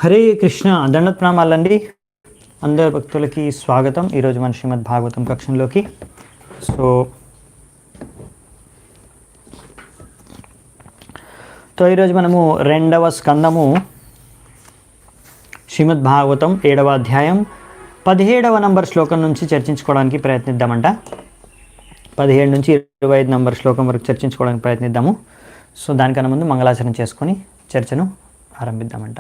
హరే కృష్ణ దండత్ ప్రణామాలండి. అందరు భక్తులకి స్వాగతం. ఈరోజు మన శ్రీమద్ భాగవతం కక్షంలోకి. ఈరోజు మనము 2వ స్కందము శ్రీమద్ భాగవతం 7వ అధ్యాయం 17వ నంబర్ శ్లోకం నుంచి చర్చించుకోవడానికి ప్రయత్నిద్దామంట. 17 నుంచి 25 నంబర్ శ్లోకం వరకు చర్చించుకోవడానికి ప్రయత్నిద్దాము. దానికన్నా ముందు మంగళాచరణ చేసుకొని చర్చను ఆరంభిద్దామంట.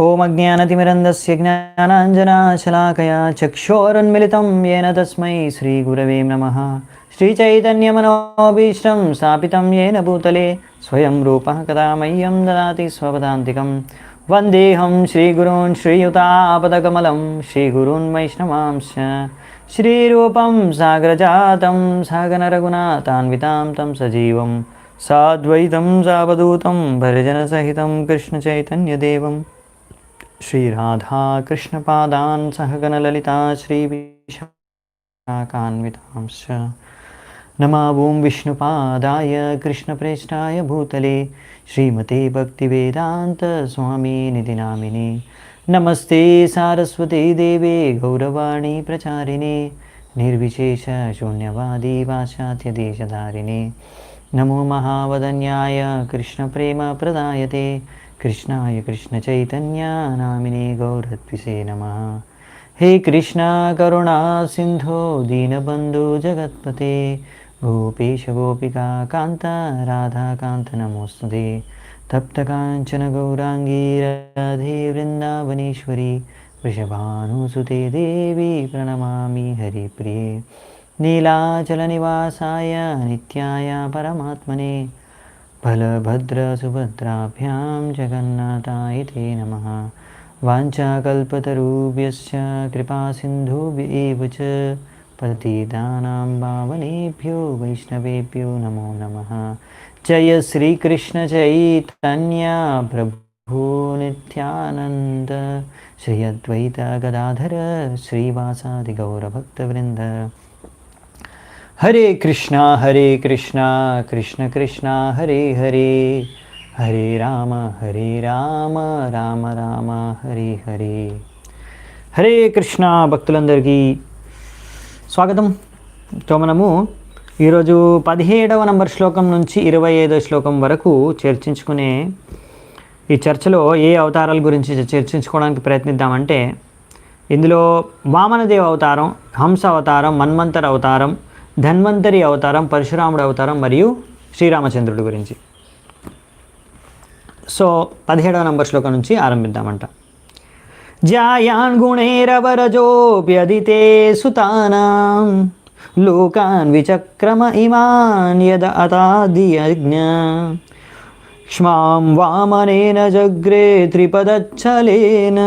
ఓం అజ్ఞానతిమిరంధస్య జ్ఞానాంజనాశలాకయా చక్షోరున్మిళితం येन తస్మై శ్రీగురవే నమః. శ్రీచైతన్యమనోభీష్టం స్థాపితం येन భూతలే స్వయం రూపः కదా మह्यं దదాతి స్వపదాంతికం. వందేహం శ్రీగురూన్ శ్రీయుతాపదకమలం శ్రీగురూన్ వైష్ణవాంశ్చ శ్రీరూపం సాగ్రజాతం సాగనరఘునాథాన్వితాం తం సజీవం సాద్వైతం సావధూతం భజనసహితం కృష్ణచైతన్యదేవం श्रीराधाकृष्णपादान् सहगणललिता श्रीविशाखान्वितांश्च नमः ॐ विष्णुपादाय कृष्णप्रेष्ठाय भूतले श्रीमते भक्तिवेदान्तस्वामिनिति नामिने. नमस्ते सारस्वती देवे गौरवाणी प्रचारिणे निर्विशेषशून्यवादी पाश्चात्यदेशधारिणे. नमो महावदन्याय कृष्णप्रेमप्रदायते कृष्णाय कृष्णचैतन्य नामिने गौरत्विषे नमः. हे कृष्णा करुणा सिन्धो दीनबन्धु जगत्पते गोपेश गोपिका कान्त राधाकान्त नमोस्तुते. तप्तकाञ्चन गौराङ्गी राधे वृन्दावनेश्वरी वृषभानुसुते देवी प्रणमामि हरिप्रिये. नीलाचलनिवासाय नित्याय परमात्मने बलभद्रसुभद्राभ्यां जगन्नाथाय ते नमः. वाञ्छाकल्पतरुभ्यश्च कृपासिन्धुभ्येव च पतितानां पावनेभ्यो वैष्णवेभ्यो नमो नमः. जय श्रीकृष्ण चैतन्य प्रभु नित्यानन्द श्री अद्वैत गदाधर श्रीवासादि गौरभक्तवृन्द. हरे कृष्णा कृष्ण कृष्णा हरे हरे हरे राम राम राम हरे हरे. హరే కృష్ణ భక్తులందరికీ స్వాగతం. మనము ఈరోజు 17వ నంబర్ శ్లోకం నుంచి 25వ శ్లోకం వరకు చర్చించుకునే ఈ చర్చలో ఏ అవతారాల గురించి చర్చించుకోవడానికి ప్రయత్నిద్దామంటే, ఇందులో వామనదేవ అవతారం, హంస అవతారం, మన్వంతర అవతారం, ధన్వంతరి అవతారం, పరశురాముడు అవతారం మరియు శ్రీరామచంద్రుడి గురించి. 17వ నంబర్ శ్లోకం నుంచి ఆరంభిద్దామంట. జాయాన్ గుణైరవరజోప్యదితే సుతానాం లోకాన్ విచక్రమ ఇమాన్ యద అతాదియజ్ఞ క్ష్మాం వామనేన జగ్రే త్రిపదచ్చలేన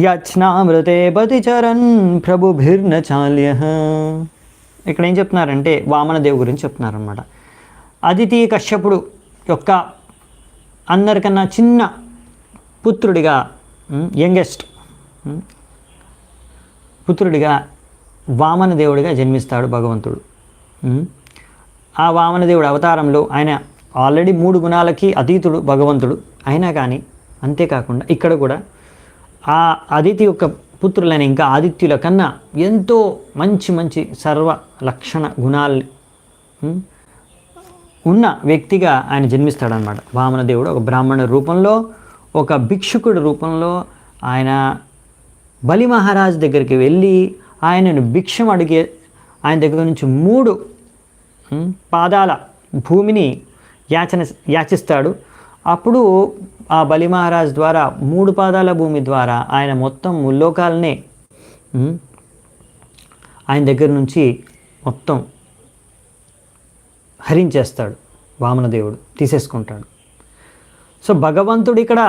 యచ్నామృతే పతిచరన్ ప్రభుభిర్న చాల్యః. ఇక్కడ ఏం చెప్తున్నారంటే వామనదేవు గురించి చెప్తున్నారన్నమాట. అదితి కశ్యపుడు యొక్క అందరికన్నా చిన్న పుత్రుడిగా, యంగెస్ట్ పుత్రుడిగా వామనదేవుడిగా జన్మిస్తాడు భగవంతుడు. ఆ వామనదేవుడు అవతారంలో ఆయన ఆల్రెడీ 3 గుణాలకి అతీతుడు భగవంతుడు. అయినా కానీ అంతేకాకుండా ఇక్కడ కూడా ఆ అదితి యొక్క పుత్రులైన ఇంకా ఆదిత్యుల కన్నా ఎంతో మంచి సర్వ లక్షణ గుణాలు ఉన్న వ్యక్తిగా ఆయన జన్మిస్తాడనమాట. వామనదేవుడు ఒక బ్రాహ్మణ రూపంలో, ఒక భిక్షుకుడి రూపంలో ఆయన బలి మహారాజు దగ్గరికి వెళ్ళి ఆయనను భిక్షం అడిగే, ఆయన దగ్గర నుంచి 3 పాదాల భూమిని యాచిస్తాడు. అప్పుడు ఆ బలి మహారాజ్ ద్వారా 3 పాదాల భూమి ద్వారా ఆయన మొత్తం ముల్లోకాలనే ఆయన దగ్గర నుంచి మొత్తం హరించేస్తాడు. వామనదేవుడు తీసేసుకుంటాడు. భగవంతుడు ఇక్కడ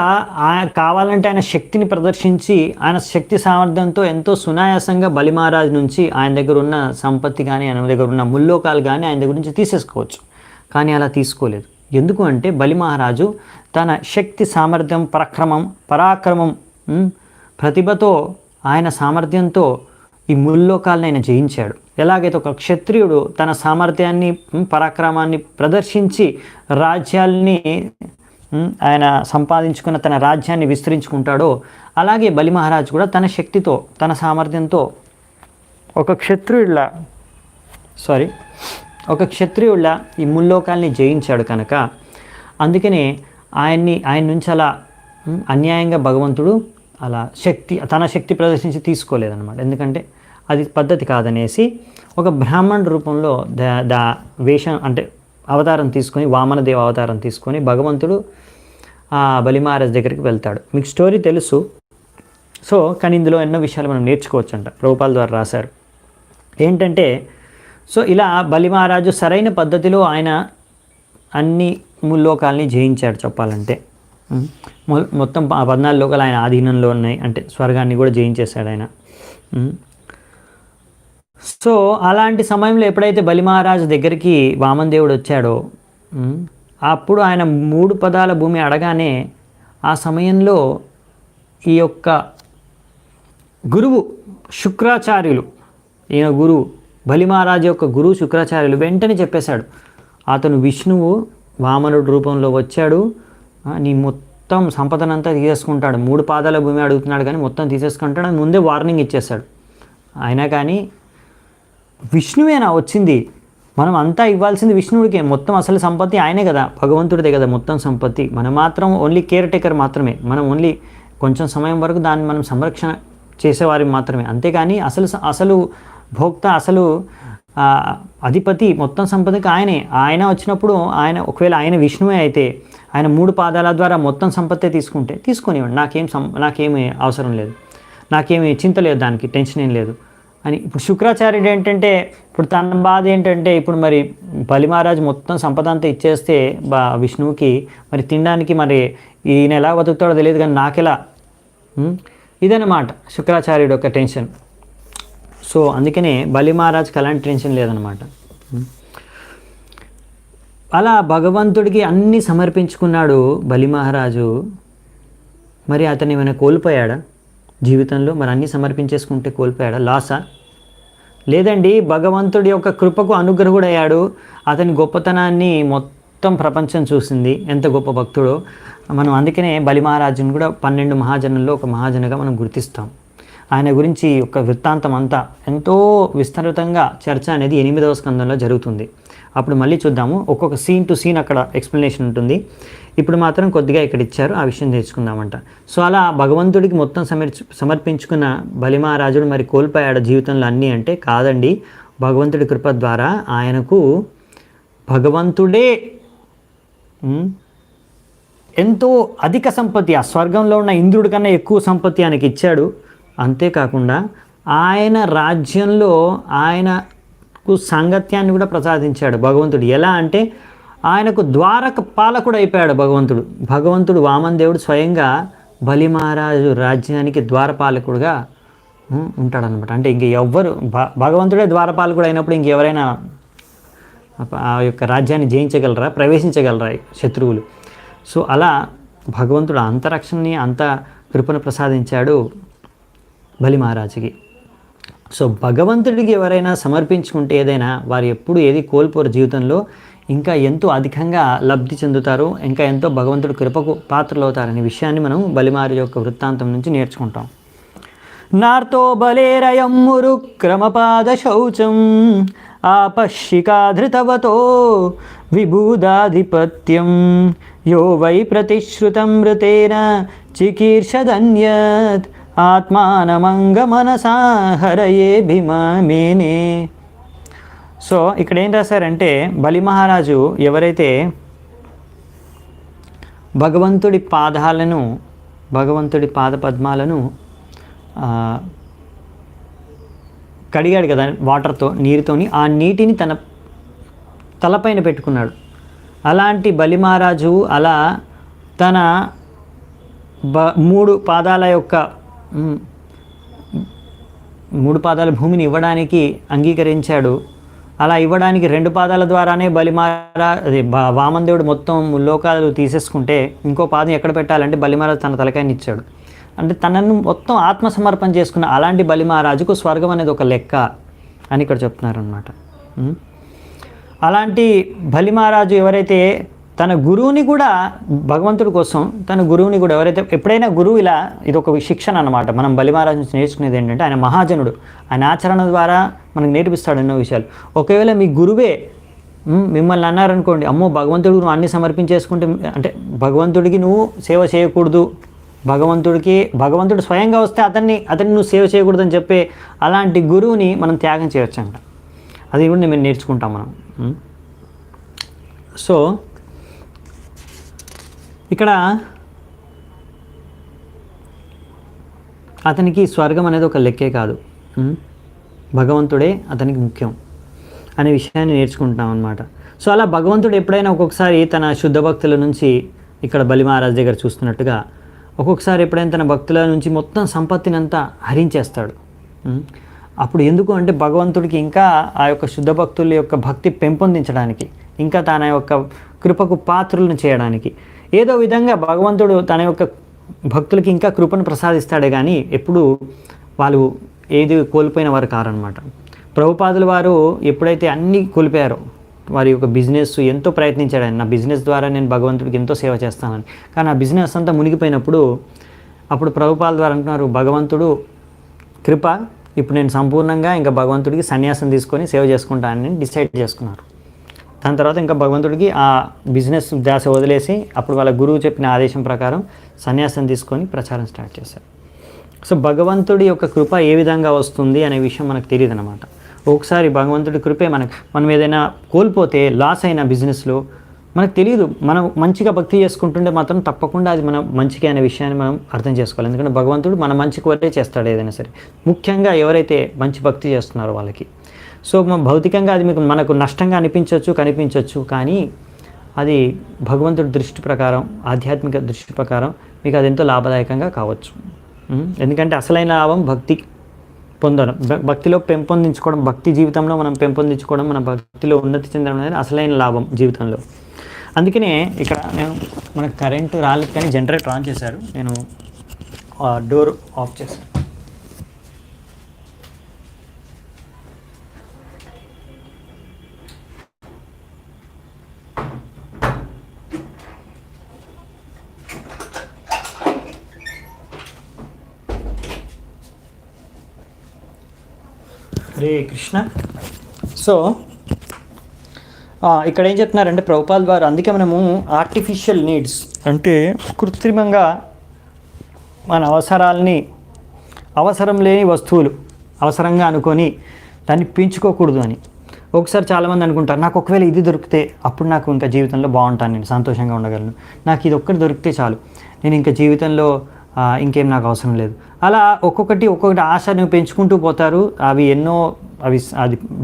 కావాలంటే ఆయన శక్తిని ప్రదర్శించి ఆయన శక్తి సామర్థ్యంతో ఎంతో సునాయాసంగా బలి మహారాజ్ నుంచి ఆయన దగ్గర ఉన్న సంపత్తి కానీ ఆయన దగ్గర ఉన్న ముల్లోకాలు కానీ ఆయన దగ్గర నుంచి తీసేసుకోవచ్చు. కానీ అలా తీసుకోలేదు. ఎందుకు అంటే బలి మహారాజు తన శక్తి సామర్థ్యం పరాక్రమం ప్రతిభతో ఆయన సామర్థ్యంతో ఈ ముల్లోకాలను ఆయన జయించాడు. ఎలాగైతే ఒక క్షత్రియుడు తన సామర్థ్యాన్ని పరాక్రమాన్ని ప్రదర్శించి రాజ్యాల్ని ఆయన సంపాదించుకున్న తన రాజ్యాన్ని విస్తరించుకుంటాడో, అలాగే బలి మహారాజు కూడా తన శక్తితో తన సామర్థ్యంతో ఒక క్షత్రియుళ్ళ ఈ ముల్లోకాల్ని జయించాడు కనుక అందుకనే ఆయన నుంచి అలా అన్యాయంగా భగవంతుడు అలా తన శక్తి ప్రదర్శించి తీసుకోలేదన్నమాట. ఎందుకంటే అది పద్ధతి కాదనేసి ఒక బ్రాహ్మణ రూపంలో వేషం అంటే అవతారం తీసుకొని, వామనదేవ అవతారం తీసుకొని భగవంతుడు ఆ బలి మహారాజ్ దగ్గరికి వెళ్తాడు. మీకు స్టోరీ తెలుసు. సో కానీ ఇందులో ఎన్నో విషయాలు మనం నేర్చుకోవచ్చు అంట, ప్రభుపాల్ ద్వారా రాశారు. ఏంటంటే సో ఇలా బలి మహారాజు సరైన పద్ధతిలో ఆయన అన్ని ముల్లోకాలని జయించాడు చెప్పాలంటే. మొత్తం 14 లోకాలు ఆయన ఆధీనంలో ఉన్నాయి, అంటే స్వర్గాన్ని కూడా జయించేశాడు ఆయన. సో అలాంటి సమయంలో ఎప్పుడైతే బలి మహారాజు దగ్గరికి వామన్ దేవుడు వచ్చాడో అప్పుడు ఆయన 3 పదాల భూమి అడగానే ఆ సమయంలో ఈ యొక్క గురువు శుక్రాచార్యులు, ఈయన గురువు బలి మహారాజు యొక్క గురువు శుక్రాచార్యులు వెంటనే చెప్పేశాడు, అతను విష్ణువు వామనుడు రూపంలో వచ్చాడు, నీ మొత్తం సంపదనంతా తీసేసుకుంటాడు, 3 పాదాల భూమి అడుగుతున్నాడు కానీ మొత్తం తీసేసుకుంటాడు అని ముందే వార్నింగ్ ఇచ్చేశాడు. అయినా కానీ విష్ణువేనా వచ్చింది, మనం అంతా ఇవ్వాల్సింది విష్ణుడికే, మొత్తం అసలు సంపత్తి ఆయనే కదా, భగవంతుడిదే కదా మొత్తం సంపత్తి, మనం మాత్రం ఓన్లీ కేర్ టేకర్ మాత్రమే, మనం ఓన్లీ కొంచెం సమయం వరకు దాన్ని మనం సంరక్షణ చేసేవారి మాత్రమే, అంతేగాని అసలు భోక్త అసలు అధిపతి మొత్తం సంపదకి ఆయన వచ్చినప్పుడు ఒకవేళ ఆయన విష్ణువే అయితే ఆయన 3 పాదాల ద్వారా మొత్తం సంపత్తే తీసుకొనివ్వండి, నాకేమీ అవసరం లేదు, నాకేమీ చింత లేదు, దానికి టెన్షన్ ఏం లేదు అని. ఇప్పుడు శుక్రాచార్యుడు ఏంటంటే ఇప్పుడు తన బాధ ఏంటంటే ఇప్పుడు మరి బలి మహారాజు మొత్తం సంపద అంతా ఇచ్చేస్తే విష్ణువుకి మరి తినడానికి మరి ఈయన ఎలా బతుకుతాడో తెలియదు కానీ నాకెలా, ఇదన్నమాట శుక్రాచార్యుడు యొక్క టెన్షన్. సో అందుకనే బలి మహారాజుకి అలాంటి టెన్షన్ లేదనమాట. అలా భగవంతుడికి అన్నీ సమర్పించుకున్నాడు బలి మహారాజు. మరి అతను ఏమైనా కోల్పోయాడా జీవితంలో? మరి అన్నీ సమర్పించేసుకుంటే కోల్పోయాడా, లాసా? లేదండి, భగవంతుడి యొక్క కృపకు అనుగ్రహుడయ్యాడు. అతని గొప్పతనాన్ని మొత్తం ప్రపంచం చూసింది, ఎంత గొప్ప భక్తుడో. మనం అందుకనే బలి మహారాజుని కూడా 12 మహాజనుల్లో ఒక మహాజనుగా మనం గుర్తిస్తాం. ఆయన గురించి ఒక వృత్తాంతం అంతా ఎంతో విస్తృతంగా చర్చ అనేది 8వ స్కందంలో జరుగుతుంది. అప్పుడు మళ్ళీ చూద్దాము, ఒక్కొక్క సీన్ టు సీన్ అక్కడ ఎక్స్ప్లెనేషన్ ఉంటుంది. ఇప్పుడు మాత్రం కొద్దిగా ఇక్కడ ఇచ్చారు, ఆ విషయం నేర్చుకుందామంట. సో అలా భగవంతుడికి మొత్తం సమర్పించుకున్న బలి మహారాజుడు మరి కోల్పోయాడు జీవితంలో అన్నీ అంటే కాదండి, భగవంతుడి కృప ద్వారా ఆయనకు భగవంతుడే ఎంతో అధిక సంపత్తి, ఆ స్వర్గంలో ఉన్న ఇంద్రుడి కన్నా ఎక్కువ సంపత్తి ఆయనకి ఇచ్చాడు. అంతేకాకుండా ఆయన రాజ్యంలో ఆయనకు సాంగత్యాన్ని కూడా ప్రసాదించాడు భగవంతుడు. ఎలా అంటే ఆయనకు ద్వారక పాలకుడు అయిపోయాడు భగవంతుడు వామన్ దేవుడు స్వయంగా బలి మహారాజు రాజ్యానికి ద్వారపాలకుడుగా ఉంటాడనమాట. అంటే ఇంక ఎవ్వరు భగవంతుడే ద్వారపాలకుడు అయినప్పుడు ఇంకెవరైనా ఆ యొక్క రాజ్యాన్ని జయించగలరా, ప్రవేశించగలరా శత్రువులు? సో అలా భగవంతుడు అంతరక్షణని అంత కృపను ప్రసాదించాడు బలి మహారాజుకి. సో భగవంతుడికి ఎవరైనా సమర్పించుకుంటే ఏదైనా వారు ఎప్పుడు ఏది కోల్పోరు జీవితంలో, ఇంకా ఎంతో అధికంగా లబ్ధి చెందుతారు, ఇంకా ఎంతో భగవంతుడి కృపకు పాత్రలు అవుతారనే విషయాన్ని మనం బలి మహారాజు యొక్క వృత్తాంతం నుంచి నేర్చుకుంటాం. నార్తో బలేరయమ్మురు క్రమపాద శౌచం ఆపశికాధృతవతో విభూదాధిపత్యం యో వై ప్రతిశ్రుతం మృతేన చికీర్షదన్యత్ ఆత్మానమంగ మనసా హరయే భీమేనే. సో ఇక్కడ ఏం రాశారంటే బలి మహారాజు ఎవరైతే భగవంతుడి పాదపద్మాలను కడిగాడు కదా వాటర్తో, నీరుతోని, ఆ నీటిని తన తలపైన పెట్టుకున్నాడు. అలాంటి బలి మహారాజు అలా తన 3 పాదాల యొక్క 3 పాదాల భూమిని ఇవ్వడానికి అంగీకరించాడు. అలా ఇవ్వడానికి 2 పాదాల ద్వారానే వామన్ దేవుడు మొత్తం లోకాలు తీసేసుకుంటే ఇంకో పాదం ఎక్కడ పెట్టాలంటే బలి మహారాజు తన తలకాయని ఇచ్చాడు. అంటే తనను మొత్తం ఆత్మసమర్పణ చేసుకున్న అలాంటి బలి మహారాజుకు స్వర్గం అనేది ఒక లెక్క అని ఇక్కడ చెప్తున్నారనమాట. అలాంటి బలి మహారాజు ఎవరైతే తన గురువుని కూడా భగవంతుడి కోసం తన గురువుని కూడా ఎవరైతే ఎప్పుడైనా గురువు ఇలా ఇది ఒక శిక్షణ అనమాట. మనం బలి మహారాజు నుంచి నేర్చుకునేది ఏంటంటే ఆయన మహాజనుడు, ఆయన ఆచరణ ద్వారా మనకు నేర్పిస్తాడు ఎన్నో విషయాలు. ఒకవేళ మీ గురువే మిమ్మల్ని అన్నారనుకోండి, అమ్మో భగవంతుడికి నువ్వు అన్ని సమర్పించేసుకుంటే, అంటే భగవంతుడికి నువ్వు సేవ చేయకూడదు, భగవంతుడు స్వయంగా వస్తే అతన్ని నువ్వు సేవ చేయకూడదు అని చెప్పే అలాంటి గురువుని మనం త్యాగం చేయొచ్చు అంట. అది కూడా మేము నేర్చుకుంటాం మనం. సో ఇక్కడ అతనికి స్వర్గం అనేది ఒక లెక్కే కాదు, భగవంతుడే అతనికి ముఖ్యం అనే విషయాన్ని నేర్చుకుంటాం అన్నమాట. సో అలా భగవంతుడు ఎప్పుడైనా ఒక్కొక్కసారి తన శుద్ధ భక్తుల నుంచి ఇక్కడ బలి మహారాజ్ దగ్గర చూస్తున్నట్టుగా ఒక్కొక్కసారి ఎప్పుడైనా తన భక్తుల నుంచి మొత్తం సంపత్తిని అంతా హరించేస్తాడు. అప్పుడు ఎందుకు అంటే భగవంతుడికి ఇంకా ఆ యొక్క శుద్ధ భక్తుల యొక్క భక్తి పెంపొందించడానికి, ఇంకా తన యొక్క కృపకు పాత్రులను చేయడానికి ఏదో విధంగా భగవంతుడు తన యొక్క భక్తులకి ఇంకా కృపను ప్రసాదిస్తాడే కానీ ఎప్పుడు వాళ్ళు ఏది కోల్పోయిన వారు కారనమాట. ప్రభుపాదుల వారు ఎప్పుడైతే అన్నీ కోల్పోయారో, వారి యొక్క బిజినెస్ ఎంతో ప్రయత్నించాడు ఆయన, నా బిజినెస్ ద్వారా నేను భగవంతుడికి ఎంతో సేవ చేస్తానని, కానీ ఆ బిజినెస్ అంతా మునిగిపోయినప్పుడు అప్పుడు ప్రభుపాదుల వారు అంటున్నారు, భగవంతుడు కృప, ఇప్పుడు నేను సంపూర్ణంగా ఇంకా భగవంతుడికి సన్యాసం తీసుకొని సేవ చేసుకుంటానని డిసైడ్ చేసుకున్నారు. దాని తర్వాత ఇంకా భగవంతుడికి ఆ బిజినెస్ ధ్యాస వదిలేసి అప్పుడు వాళ్ళ గురువు చెప్పిన ఆదేశం ప్రకారం సన్యాసం తీసుకొని ప్రచారం స్టార్ట్ చేశారు. సో భగవంతుడి యొక్క కృప ఏ విధంగా వస్తుంది అనే విషయం మనకు తెలియదు అనమాట. ఒకసారి భగవంతుడి కృపే మనం ఏదైనా కోల్పోతే లాస్ అయిన బిజినెస్లో మనకు తెలియదు, మనం మంచిగా భక్తి చేసుకుంటుంటే మాత్రం తప్పకుండా అది మన మంచిగా అనే విషయాన్ని మనం అర్థం చేసుకోవాలి. ఎందుకంటే భగవంతుడు మన మంచి కోరే చేస్తాడు ఏదైనా సరే, ముఖ్యంగా ఎవరైతే మంచి భక్తి చేస్తున్నారో వాళ్ళకి. సో భౌతికంగా అది మనకు నష్టంగా కనిపించవచ్చు, కానీ అది భగవంతుడి దృష్టి ప్రకారం, ఆధ్యాత్మిక దృష్టి ప్రకారం మీకు అది ఎంతో లాభదాయకంగా కావచ్చు. ఎందుకంటే అసలైన లాభం భక్తి పొందడం, భక్తిలో పెంపొందించుకోవడం, భక్తి జీవితంలో మనం పెంపొందించుకోవడం, మన భక్తిలో ఉన్నతి చెందడం అనేది అసలైన లాభం జీవితంలో. అందుకనే ఇక్కడ మనకు కరెంటు రాలేదు కానీ జనరేటర్ ఆన్ చేశారు, నేను డోర్ ఆఫ్ చేశాను. హరే కృష్ణ. సో ఇక్కడ ఏం చెప్తున్నారంటే ప్రభుపాల్ వారు, అందుకే మనము ఆర్టిఫిషియల్ నీడ్స్ అంటే కృత్రిమంగా మన అవసరాలని, అవసరం లేని వస్తువులు అవసరంగా అనుకొని దాన్ని పెంచుకోకూడదు అని. ఒకసారి చాలామంది అనుకుంటారు, నాకు ఒకవేళ ఇది దొరికితే అప్పుడు నాకు ఇంకా జీవితంలో బాగుంటాను, నేను సంతోషంగా ఉండగలను, నాకు ఇది ఒక్కటి దొరికితే చాలు, నేను ఇంకా జీవితంలో ఇంకేం నాకు అవసరం లేదు. అలా ఒక్కొక్కటి ఆశను పెంచుకుంటూ పోతారు. అది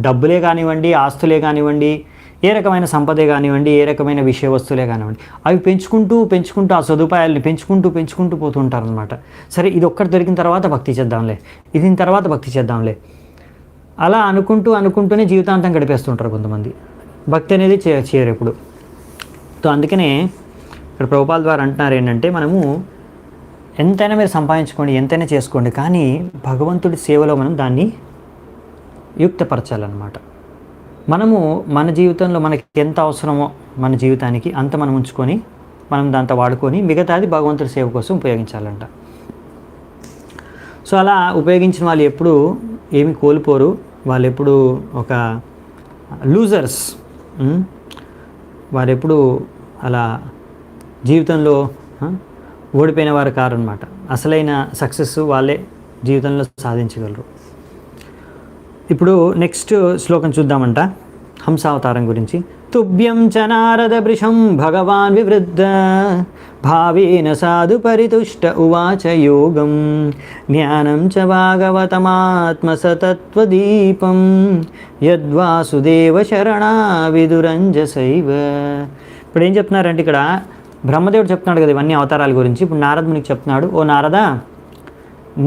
డబ్బులే కానివ్వండి, ఆస్తులే కానివ్వండి, ఏ రకమైన సంపదే కానివ్వండి, ఏ రకమైన విషయ వస్తువులే కానివ్వండి, అవి పెంచుకుంటూ ఆ సదుపాయాలని పెంచుకుంటూ పోతుంటారు అనమాట. సరే ఇది ఒక్కటి దొరికిన తర్వాత భక్తి చేద్దాంలే, ఇది తర్వాత భక్తి చేద్దాంలే, అలా అనుకుంటూనే జీవితాంతం గడిపేస్తుంటారు కొంతమంది. భక్తి అనేది చేయరు ఎప్పుడు. సో అందుకనే ఇక్కడ ప్రభుపాల్ ద్వారా అంటున్నారు ఏంటంటే, మనము ఎంతైనా మీరు సంపాదించుకోండి, ఎంతైనా చేసుకోండి, కానీ భగవంతుడి సేవలో మనం దాన్ని యుక్తపరచాలన్నమాట. మనము మన జీవితంలో మనకి ఎంత అవసరమో మన జీవితానికి అంత మనం ఉంచుకొని, మనం దాంతో వాడుకొని మిగతాది భగవంతుడి సేవ కోసం ఉపయోగించాలంట. సో అలా ఉపయోగించిన వాళ్ళు ఎప్పుడు ఏమి కోల్పోరు, వాళ్ళు ఎప్పుడు ఒక లూజర్స్, వారెప్పుడు అలా జీవితంలో ఓడిపోయిన వారు కారనమాట. అసలైన సక్సెస్ వాళ్ళే జీవితంలో సాధించగలరు. ఇప్పుడు నెక్స్ట్ శ్లోకం చూద్దామంట, హంసావతారం గురించి. తుభ్యం చ నారద వృషం భగవాన్ వివృద్ధ భావేన సాధు పరితుష్ట ఉవాచ యోగం జ్ఞానం చ భాగవతమాత్మసతత్వదీపం యద్వాసుదేవ శరణా విదురంజసైవ. ఇప్పుడు ఏం చెప్తున్నారంటే, ఇక్కడ బ్రహ్మదేవుడు చెప్తున్నాడు కదా ఇవన్నీ అవతారాల గురించి. ఇప్పుడు నారదునికి చెప్తున్నాడు, ఓ నారద,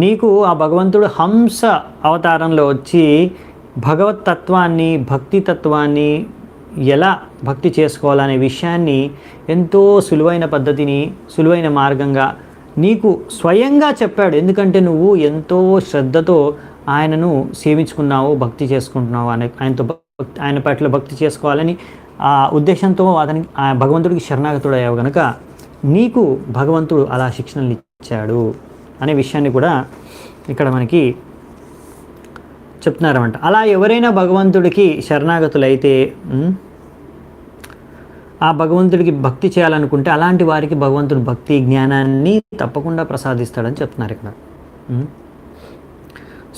నీకు ఆ భగవంతుడు హంస అవతారంలో వచ్చి భగవత్ తత్వాన్ని, భక్తి తత్వాన్ని, ఎలా భక్తి చేసుకోవాలనే విషయాన్ని ఎంతో సులువైన పద్ధతిని, సులువైన మార్గంగా నీకు స్వయంగా చెప్పాడు. ఎందుకంటే నువ్వు ఎంతో శ్రద్ధతో ఆయనను సేవించుకున్నావు, భక్తి చేసుకుంటున్నావు, ఆయన పట్ల భక్తి చేసుకోవాలని ఆ ఉద్దేశంతో ఆ భగవంతుడికి శరణాగతుడు అయ్యావు కనుక నీకు భగవంతుడు అలా శిక్షణలు ఇచ్చాడు అనే విషయాన్ని కూడా ఇక్కడ మనకి చెప్తున్నారన్నమాట. అలా ఎవరైనా భగవంతుడికి శరణాగతులైతే, ఆ భగవంతుడికి భక్తి చేయాలనుకుంటే అలాంటి వారికి భగవంతుడు భక్తి జ్ఞానాన్ని తప్పకుండా ప్రసాదిస్తాడని చెప్తున్నారు ఇక్కడ.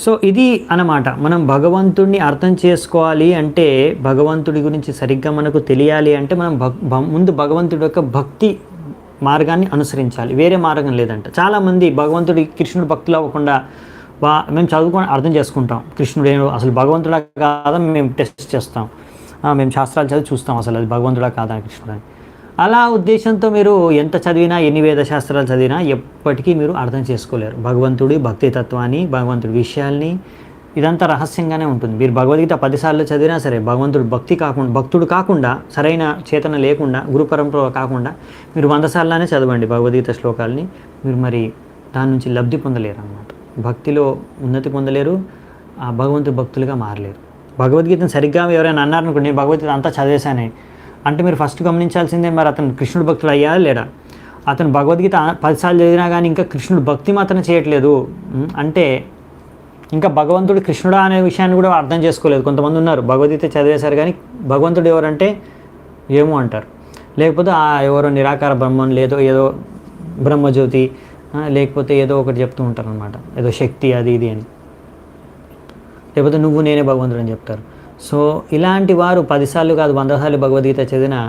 సో ఇది అన్నమాట. మనం భగవంతుడిని అర్థం చేసుకోవాలి అంటే, భగవంతుడి గురించి సరిగ్గా మనకు తెలియాలి అంటే మనం ముందు భగవంతుడి యొక్క భక్తి మార్గాన్ని అనుసరించాలి. వేరే మార్గం లేదంట. చాలామంది భగవంతుడి కృష్ణుడు భక్తులు అవ్వకుండా మేము చదువుకొని అర్థం చేసుకుంటాం, కృష్ణుడు అసలు భగవంతుడా కాదా మేము టెస్ట్ చేస్తాం, మేము శాస్త్రాలు చదివి చూస్తాం అసలు అది భగవంతుడా కాదా కృష్ణుడు అని. అలా ఉద్దేశంతో మీరు ఎంత చదివినా, ఎన్ని వేద శాస్త్రాలు చదివినా ఎప్పటికీ మీరు అర్థం చేసుకోలేరు భగవంతుడి భక్తి తత్వాన్ని, భగవంతుడి విషయాల్ని. ఇదంతా రహస్యంగానే ఉంటుంది. మీరు భగవద్గీత 10 సార్లు చదివినా సరే భగవంతుడు భక్తుడు కాకుండా, సరైన చేతన లేకుండా, గురు పరంపర కాకుండా మీరు 100 సార్లనే చదవండి భగవద్గీత శ్లోకాలని, మీరు మరి దాని నుంచి లబ్ధి పొందలేరు అన్నమాట. భక్తిలో ఉన్నతి పొందలేరు, ఆ భగవంతుడి భక్తులుగా మారలేరు. భగవద్గీతను సరిగ్గా ఎవరైనా అన్నారనుకోండి, నేను భగవద్గీత అంతా చదివేశానే అంటే మీరు ఫస్ట్ గమనించాల్సిందే, మరి అతను కృష్ణుడు భక్తుడు అయ్యాడా లేడా? అతను భగవద్గీత 10 సార్లు చదివినా కానీ ఇంకా కృష్ణుడు భక్తి మాత్రం చేయట్లేదు అంటే ఇంకా భగవంతుడు కృష్ణుడా అనే విషయాన్ని కూడా అర్థం చేసుకోలేదు. కొంతమంది ఉన్నారు భగవద్గీత చదివేశారు కానీ భగవంతుడు ఎవరంటే ఏమో అంటారు, లేకపోతే ఎవరో నిరాకార బ్రహ్మం, ఏదో బ్రహ్మజ్యోతి, లేకపోతే ఏదో ఒకటి చెప్తూ ఉంటారు అనమాట, ఏదో శక్తి అది ఇది అని, లేకపోతే నువ్వు నేనే భగవంతుడు అని చెప్తారు. సో ఇలాంటి వారు 10 సార్లు కాదు 100 సార్లు భగవద్గీత చదివినా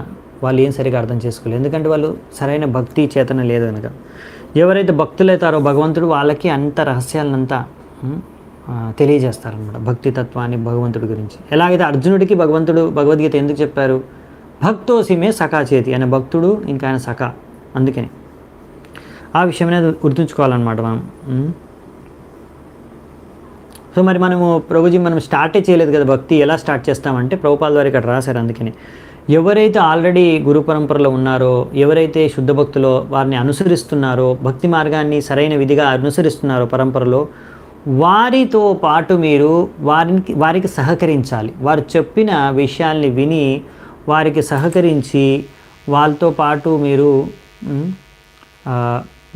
వాళ్ళు ఏం సరిగా అర్థం చేసుకోలేదు. ఎందుకంటే వాళ్ళు సరైన భక్తి చేతన లేదు కనుక. ఎవరైతే భక్తులవుతారో భగవంతుడు వాళ్ళకి అంత రహస్యాలనంతా తెలియజేస్తారనమాట, భక్తి తత్వాన్ని, భగవంతుడి గురించి. ఎలాగైతే అర్జునుడికి భగవంతుడు భగవద్గీత ఎందుకు చెప్పారు, భక్తోసిమే సఖా చేతి, ఆయన భక్తుడు ఇంకా ఆయన సఖా, అందుకని ఆ విషయం అనేది గుర్తుంచుకోవాలన్నమాట మనం. సో మరి ప్రభుజీ మనం స్టార్టే చేయలేదు కదా భక్తి, ఎలా స్టార్ట్ చేస్తామంటే ప్రభుపాల్ వారు ఇక్కడ రాశారు. అందుకని ఎవరైతే ఆల్రెడీ గురు పరంపరలో ఉన్నారో, ఎవరైతే శుద్ధ భక్తులో వారిని అనుసరిస్తున్నారో, భక్తి మార్గాన్ని సరైన విధిగా అనుసరిస్తున్నారో పరంపరలో, వారితో పాటు మీరు వారికి సహకరించాలి. వారు చెప్పిన విషయాల్ని విని వారికి సహకరించి వాళ్ళతో పాటు మీరు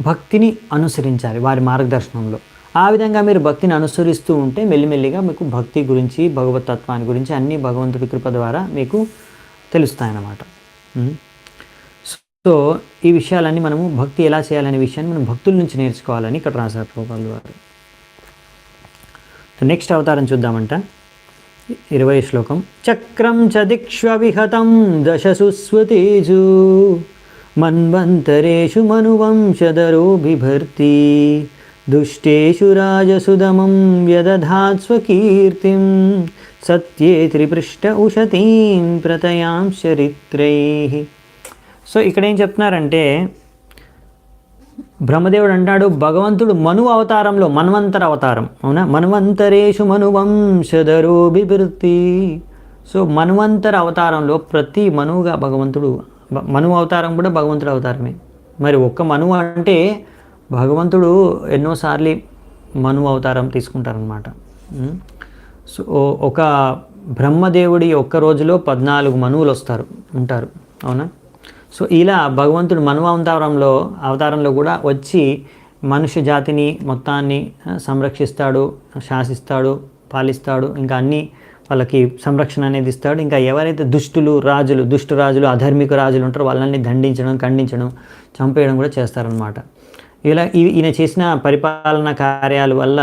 భక్తిని అనుసరించాలి వారి మార్గదర్శనంలో. ఆ విధంగా మీరు భక్తిని అనుసరిస్తూ ఉంటే మెల్లిమెల్లిగా మీకు భక్తి గురించి, భగవతత్వాన్ని గురించి అన్నీ భగవంతుడి కృప ద్వారా మీకు తెలుస్తాయన్నమాట. సో ఈ విషయాలన్నీ మనము భక్తి ఎలా చేయాలనే విషయాన్ని మనం భక్తుల నుంచి నేర్చుకోవాలని ఇక్కడ రాశారు ప్రభుపాల్ వారు. నెక్స్ట్ అవతారం చూద్దామంట. 20వ శ్లోకం. చక్రం చ దిక్ష్వ విహతం దశసు స్వతేజు మన్వంతరేషు మనువంశధరో బిభర్తి దుష్టేషు రాజసుదమం వ్యదధాత్ స్వకీర్తిం సత్యే త్రిపృష్ట ఉషతీం ప్రతయాం చరిత్రైః. సో ఇక్కడ ఏం చెప్తున్నారంటే, బ్రహ్మదేవుడు అంటాడు భగవంతుడు మను అవతారంలో, మన్వంతర అవతారం, అవునా, మన్వంతరేషు మనువంశధరో బిభర్తి. సో మన్వంతర అవతారంలో ప్రతి మనువుగా భగవంతుడు, మను అవతారం కూడా భగవంతుడు అవతారమే. మరి ఒక్క మనువు అంటే భగవంతుడు ఎన్నోసార్లు మనువు అవతారం తీసుకుంటారనమాట. సో ఒక బ్రహ్మదేవుడి ఒక్క రోజులో 14 మనువులు ఉంటారు, అవునా. సో ఇలా భగవంతుడు మనువు అవతారంలో కూడా వచ్చి మనుష్య జాతిని మొత్తాన్ని సంరక్షిస్తాడు, శాసిస్తాడు, పాలిస్తాడు, ఇంకా అన్నీ వాళ్ళకి సంరక్షణ అనేది ఇస్తాడు. ఇంకా ఎవరైతే దుష్టు రాజులు అధార్మిక రాజులు ఉంటారో వాళ్ళని దండించడం, ఖండించడం, చంపేయడం కూడా చేస్తారనమాట. ఇలా ఈయన చేసిన పరిపాలనా కార్యాల వల్ల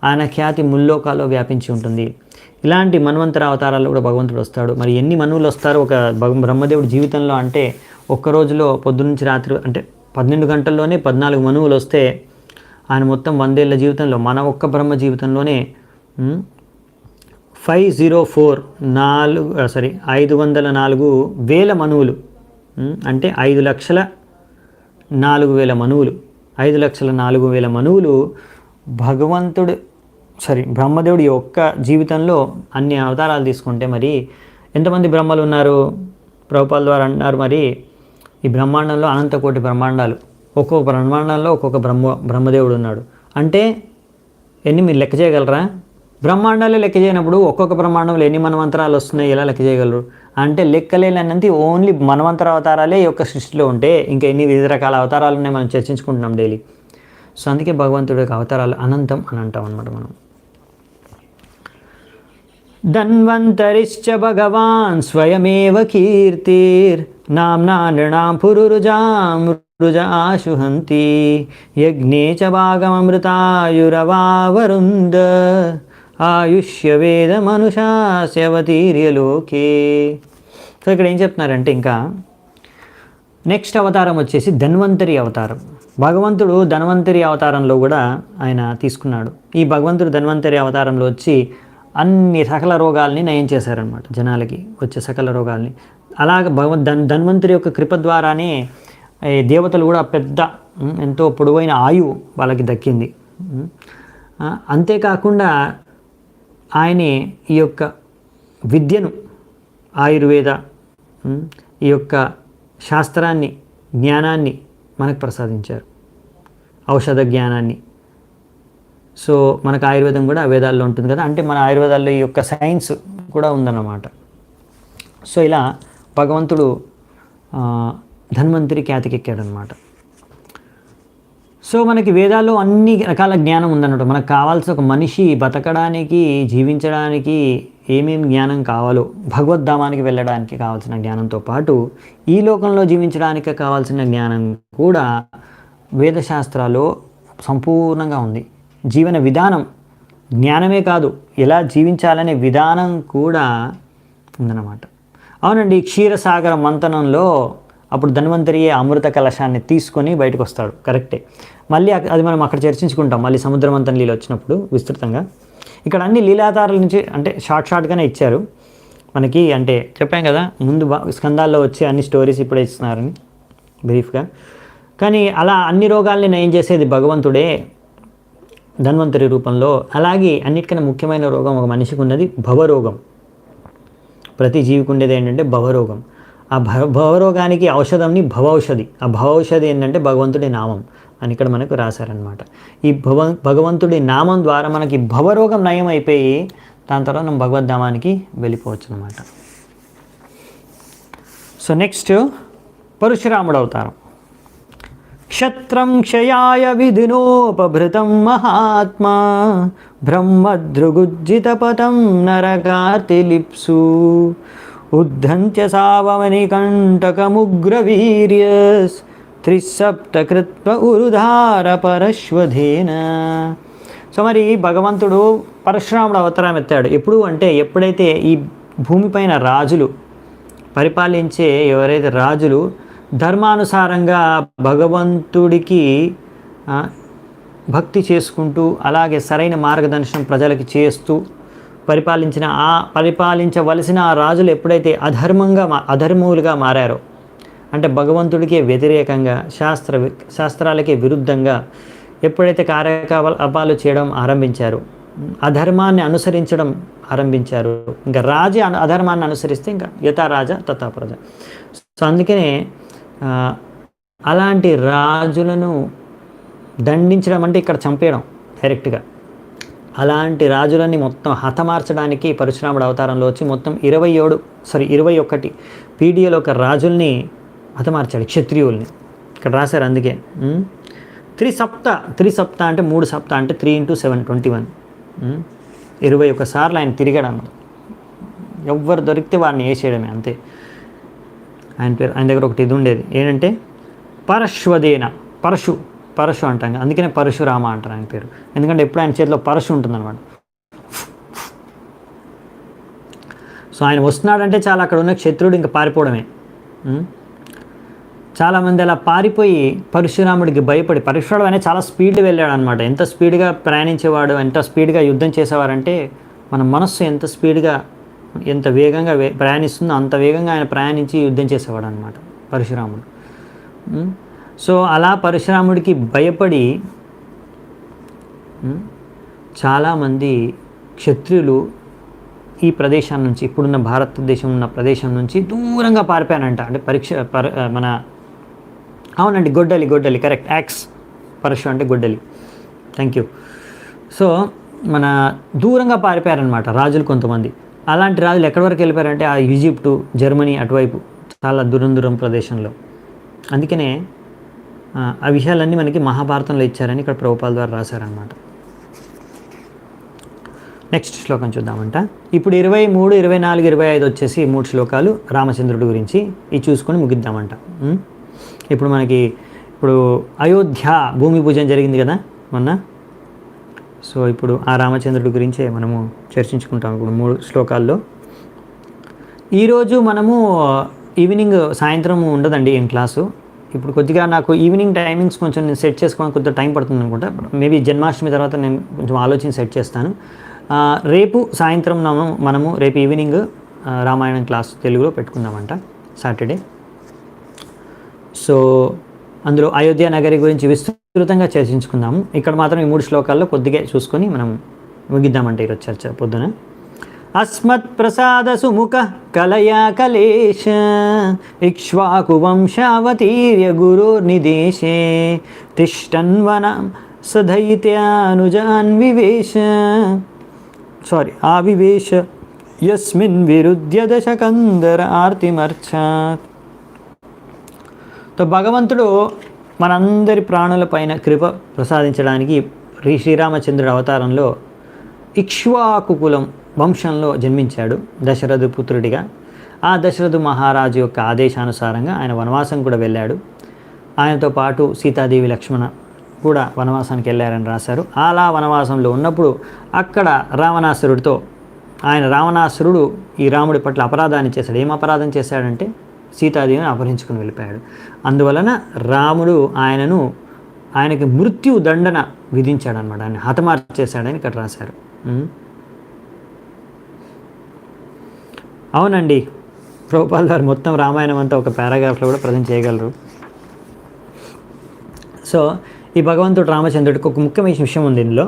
ఆయన ఖ్యాతి ముల్లోకాల్లో వ్యాపించి ఉంటుంది. ఇలాంటి మన్వంతర అవతారాల్లో కూడా భగవంతుడు వస్తాడు. మరి ఎన్ని మనువులు వస్తారో ఒక బ్రహ్మదేవుడి జీవితంలో అంటే ఒక్క రోజులో పొద్దున్నుంచి రాత్రి అంటే 12 గంటల్లోనే 14 మనువులు వస్తే ఆయన మొత్తం 100 ఏళ్ళ జీవితంలో, మన ఒక్క బ్రహ్మ జీవితంలోనే 504,000 మనువులు, అంటే 5,04,000 మనువులు, 5,04,000 మనువులు బ్రహ్మదేవుడి యొక్క జీవితంలో అన్ని అవతారాలు తీసుకుంటే మరి ఎంతమంది బ్రహ్మలు ఉన్నారు? ప్రభుపాల్ ద్వారా అన్నారు మరి ఈ బ్రహ్మాండంలో అనంతకోటి బ్రహ్మాండాలు, ఒక్కొక్క బ్రహ్మాండంలో ఒక్కొక్క బ్రహ్మదేవుడు ఉన్నాడు అంటే ఎన్ని మీరు లెక్క చేయగలరా? బ్రహ్మాండాలు లెక్క చేయనప్పుడు ఒక్కొక్క బ్రహ్మాండంలో ఎన్ని మన్వంతరాలు వస్తున్నాయి ఎలా లెక్క చేయగలరు? అంటే లెక్కలేనంత ఓన్లీ మన్వంతర అవతారాలే ఈ యొక్క సృష్టిలో ఉంటే ఇంకా ఎన్ని వివిధ రకాల అవతారాలు ఉన్నాయి మనం చర్చించుకుంటున్నాం డైలీ. సో అందుకే భగవంతుడి యొక్క అవతారాలు అనంతం అని అంటాం అనమాట మనం. ధన్వంతరిశ్చ భగవాన్ స్వయమేవ కీర్తిర్ నామ్నా నృణాం పురురుజాం రుజ ఆశుహంతి యజ్ఞే చ భాగమమృతాయురవావరుంద ఆయుష్య వేద మనుషాస్యవతీర్య లోకే. సో ఇక్కడ ఏం చెప్తున్నారంటే ఇంకా నెక్స్ట్ అవతారం వచ్చేసి ధన్వంతరి అవతారం. భగవంతుడు ధన్వంతరి అవతారంలో కూడా ఆయన తీసుకున్నాడు. ఈ భగవంతుడు ధన్వంతరి అవతారంలో వచ్చి అన్ని సకల రోగాల్ని నయం చేశారనమాట, జనాలకి వచ్చే సకల రోగాల్ని. అలాగ ధన్వంతరి యొక్క కృప ద్వారానే దేవతలు కూడా పెద్ద ఎంతో పొడవైన ఆయువు వాళ్ళకి దక్కింది. అంతేకాకుండా ఆయనే ఈ యొక్క విద్యను, ఆయుర్వేద ఈ యొక్క శాస్త్రాన్ని, జ్ఞానాన్ని మనకు ప్రసాదించారు, ఔషధ జ్ఞానాన్ని. సో మనకు ఆయుర్వేదం కూడా వేదాల్లో ఉంటుంది కదా, అంటే మన ఆయుర్వేదాల్లో ఈ యొక్క సైన్స్ కూడా ఉందన్నమాట. సో ఇలా భగవంతుడు ధన్వంతరి ఖ్యాతికెక్కాడనమాట. సో మనకి వేదాల్లో అన్ని రకాల జ్ఞానం ఉందన్నమాట. మనకు కావాల్సిన ఒక మనిషి బతకడానికి, జీవించడానికి ఏమేమి జ్ఞానం కావాలో, భగవద్ధామానికి వెళ్ళడానికి కావాల్సిన జ్ఞానంతో పాటు ఈ లోకంలో జీవించడానికి కావాల్సిన జ్ఞానం కూడా వేదశాస్త్రాల్లో సంపూర్ణంగా ఉంది. జీవన విధానం, జ్ఞానమే కాదు, ఎలా జీవించాలనే విధానం కూడా ఉందన్నమాట. అవునండి, క్షీరసాగర మంతనంలో అప్పుడు ధన్వంతరియే అమృత కలశాన్ని తీసుకొని బయటకు వస్తాడు, కరెక్టే. మళ్ళీ అది మనం అక్కడ చర్చించుకుంటాం మళ్ళీ సముద్రమంతన లీల వచ్చినప్పుడు విస్తృతంగా. ఇక్కడ అన్ని లీలాధారాల నుంచి అంటే షార్ట్గానే ఇచ్చారు మనకి. అంటే చెప్పాం కదా ముందు స్కందాల్లో వచ్చే అన్ని స్టోరీస్ ఇప్పుడే ఇస్తున్నారని బ్రీఫ్గా. కానీ అలా అన్ని రోగాల్ని నయం చేసేది భగవంతుడే ధన్వంతరి రూపంలో. అలాగే అన్నిటికన్నా ముఖ్యమైన రోగం ఒక మనిషికి ఉన్నది భవరోగం. ప్రతి జీవికి ఉండేది ఏంటంటే భవరోగం. ఆ భవరోగానికి ఔషధంని భవౌషధి. ఆ భవౌషధి ఏంటంటే భగవంతుడి నామం అని ఇక్కడ మనకు రాశారనమాట. ఈ భగవంతుడి నామం ద్వారా మనకి భవరోగం నయం అయిపోయి దాని తర్వాత మనం భగవద్ధామానికి వెళ్ళిపోవచ్చు అనమాట. సో నెక్స్ట్ పరశురాముడు అవతారం. క్షత్రం క్షయాయ విధినోపభృతం మహాత్మా బ్రహ్మదృగుజ్జితపతం నరకార్తిలిప్సు ఉద్ధంత్య సావమణికంటకముగ్రవీర్యస్ త్రిసప్తకృత్వ ఉరుధార పరశ్వధేన. సో మరి భగవంతుడు పరశురాముడు అవతారం ఎత్తాడు. ఎప్పుడు అంటే ఎప్పుడైతే ఈ భూమిపైన రాజులు పరిపాలించే ఎవరైతే రాజులు ధర్మానుసారంగా భగవంతుడికి భక్తి చేసుకుంటూ అలాగే సరైన మార్గదర్శనం ప్రజలకి చేస్తూ పరిపాలించవలసిన ఆ రాజులు ఎప్పుడైతే అధర్మములుగా మారారో, అంటే భగవంతుడికి వ్యతిరేకంగా శాస్త్రాలకి విరుద్ధంగా ఎప్పుడైతే కార్యకలాపాలు చేయడం ఆరంభించారు, అధర్మాన్ని అనుసరించడం ఆరంభించారు, ఇంకా రాజు అధర్మాన్ని అనుసరిస్తే ఇంకా యథా రాజా తథా ప్రజ. సో అందుకనే అలాంటి రాజులను దండించడం అంటే ఇక్కడ చంపేయడం డైరెక్ట్గా. అలాంటి రాజులని మొత్తం హతమార్చడానికి పరశురాముడు అవతారంలో వచ్చి మొత్తం 21 పీడియలో ఒక రాజుల్ని హతమార్చాడు, క్షత్రియుల్ని. ఇక్కడ రాశారు అందుకే త్రిసప్త అంటే 3 సప్త అంటే 3 × 7 21. 21 సార్లు ఆయన తిరిగాడు అన్నమాట. ఎవ్వరు దొరికితే వాడిని వేసేయడమే అంతే. ఆయన దగ్గర ఒకటి ఇది ఉండేది ఏంటంటే పరశ్వదేన, పరశు అంటాం, అందుకనే పరశురామ అంటారు ఆయన పేరు. ఎందుకంటే ఎప్పుడు ఆయన చేతిలో పరశు ఉంటుందన్నమాట. సో ఆయన వస్తున్నాడంటే చాలా అక్కడ ఉన్న క్షత్రుడు ఇంకా పారిపోవడమే. చాలామంది అలా పారిపోయి పరశురాముడికి భయపడి, పరశురాముడు అనేది చాలా స్పీడ్ వెళ్ళాడు అనమాట. ఎంత స్పీడ్గా ప్రయాణించేవాడు, ఎంత స్పీడ్గా యుద్ధం చేసేవారంటే మన మనస్సు ఎంత వేగంగా ప్రయాణిస్తుందో అంత వేగంగా ఆయన ప్రయాణించి యుద్ధం చేసేవాడు అనమాట పరశురాముడు. సో అలా పరశురాముడికి భయపడి చాలామంది క్షత్రియులు ఈ ప్రదేశం నుంచి, ఇప్పుడున్న భారతదేశం ఉన్న ప్రదేశం నుంచి దూరంగా పారిపోయానంట. అంటే మన అవునండి, గొడ్డలి కరెక్ట్. యాక్స్, పరశు అంటే గొడ్డలి. Thank you. సో మన దూరంగా పారిపోయారనమాట రాజులు కొంతమంది. అలాంటి రాజులు ఎక్కడి వరకు వెళ్ళిపోయారంటే ఆ ఈజిప్టు, జర్మనీ అటువైపు చాలా దూరం ప్రదేశంలో. అందుకనే ఆ విషయాలన్నీ మనకి మహాభారతంలో ఇచ్చారని ఇక్కడ ప్రభుపాల ద్వారా రాశారనమాట. నెక్స్ట్ శ్లోకం చూద్దామంట. ఇప్పుడు 23, 24, 25 వచ్చేసి 3 శ్లోకాలు రామచంద్రుడి గురించి. ఇవి చూసుకొని ముగిద్దామంట. ఇప్పుడు అయోధ్య భూమి పూజన జరిగింది కదా మొన్న. సో ఇప్పుడు ఆ రామచంద్రుడి గురించే మనము చర్చించుకుంటాం ఇప్పుడు 3 శ్లోకాల్లో. ఈరోజు మనము ఈవినింగ్, సాయంత్రం ఉండదండి ఏం క్లాసు. ఇప్పుడు కొద్దిగా నాకు ఈవినింగ్ టైమింగ్స్ కొంచెం నేను సెట్ చేసుకోవడానికి కొద్దిగా టైం పడుతుంది అనుకుంటా. మేబీ జన్మాష్టమి తర్వాత నేను కొంచెం ఆలోచన సెట్ చేస్తాను. రేపు సాయంత్రం మనము రేపు ఈవినింగ్ రామాయణం క్లాస్ తెలుగులో పెట్టుకుందామంట, సాటర్డే. సో అందులో అయోధ్య నగరి గురించి విస్తృతంగా చర్చించుకుందాము. ఇక్కడ మాత్రం ఈ 3 శ్లోకాల్లో కొద్దిగా చూసుకొని మనం ముగిద్దామంటే ఈరోజు చర్చ పొద్దున. అస్మత్ ప్రసాద సుముఖ కలయా కలేశ ఇక్ష్వాకు వంశావతీర్య గురోర్నిదేశే తిష్టన్వన సదైత్యానుజాన్ ఆవివేశ యస్మిన్ విరుధ్య దశకందర ఆర్తిమర్చాత్. తో భగవంతుడు మనందరి ప్రాణులపైన కృప ప్రసాదించడానికి శ్రీరామచంద్రుడి అవతారంలో ఇక్ష్వాకు కులం వంశంలో జన్మించాడు దశరథు పుత్రుడిగా. ఆ దశరథు మహారాజు యొక్క ఆదేశానుసారంగా ఆయన వనవాసం కూడా వెళ్ళాడు. ఆయనతో పాటు సీతాదేవి, లక్ష్మణ కూడా వనవాసానికి వెళ్ళారని రాశారు. అలా వనవాసంలో ఉన్నప్పుడు అక్కడ రావణాసురుడు ఈ రాముడి పట్ల అపరాధాన్ని చేశాడు. ఏం అపరాధం చేశాడంటే సీతాదేవిని అపహరించుకుని వెళ్ళిపోయాడు. అందువలన రాముడు ఆయనకి మృత్యు దండన విధించాడనమాట. ఆయన హతమార్చేశాడని ఇక్కడ రాశారు. అవునండి, ప్రభుపాల్ గారు మొత్తం రామాయణం అంతా ఒక పారాగ్రాఫ్లో కూడా ప్రజెంట్ చేయగలరు. సో ఈ భగవంతుడు రామచంద్రుడికి ఒక ముఖ్యమైన విషయం ఉంది ఇందులో.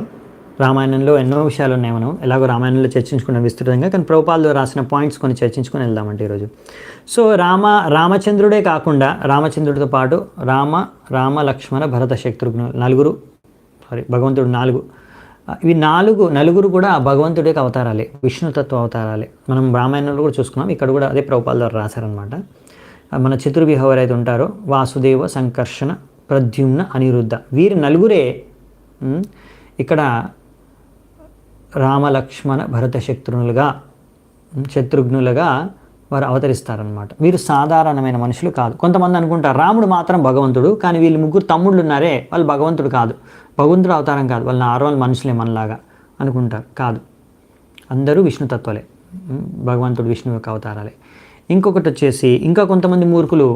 రామాయణంలో ఎన్నో విషయాలు ఉన్నాయి, మనం ఎలాగో రామాయణంలో చర్చించుకున్నాం విస్తృతంగా. కానీ ప్రభుపాల్ రాసిన పాయింట్స్ కొన్ని చర్చించుకొని వెళ్దామంటే ఈరోజు. సో రామచంద్రుడే కాకుండా రామచంద్రుడితో పాటు రామ లక్ష్మణ భరత శత్రుఘ్నులు భగవంతుడు 4. ఇవి నలుగురు కూడా భగవంతుడికి అవతారాలే, విష్ణుతత్వ అవతారాలే. మనం రామాయణంలో కూడా చూసుకున్నాం, ఇక్కడ కూడా అదే ప్రభుపాల్ ద్వారా రాశారనమాట. మన చతుర్వ్యూహ ఎవరైతే ఉంటారో వాసుదేవ, సంకర్షణ, ప్రద్యుమ్న, అనిరుద్ధ, వీరి నలుగురే ఇక్కడ రామలక్ష్మణ భరత శత్రుఘ్నులుగా వారు అవతరిస్తారనమాట. వీరు సాధారణమైన మనుషులు కాదు. కొంతమంది అనుకుంటారు రాముడు మాత్రం భగవంతుడు, కానీ వీళ్ళు 3 తమ్ముళ్ళు ఉన్నారే వాళ్ళు భగవంతుడు కాదు, భగవంతుడు అవతారం కాదు, వాళ్ళు నార్మల్ మనుషులే మనలాగా అనుకుంటారు. కాదు, అందరూ విష్ణుతత్వలే, భగవంతుడు విష్ణువు యొక్క అవతారాలే. ఇంకొకటి వచ్చేసి ఇంకా కొంతమంది మూర్ఖులు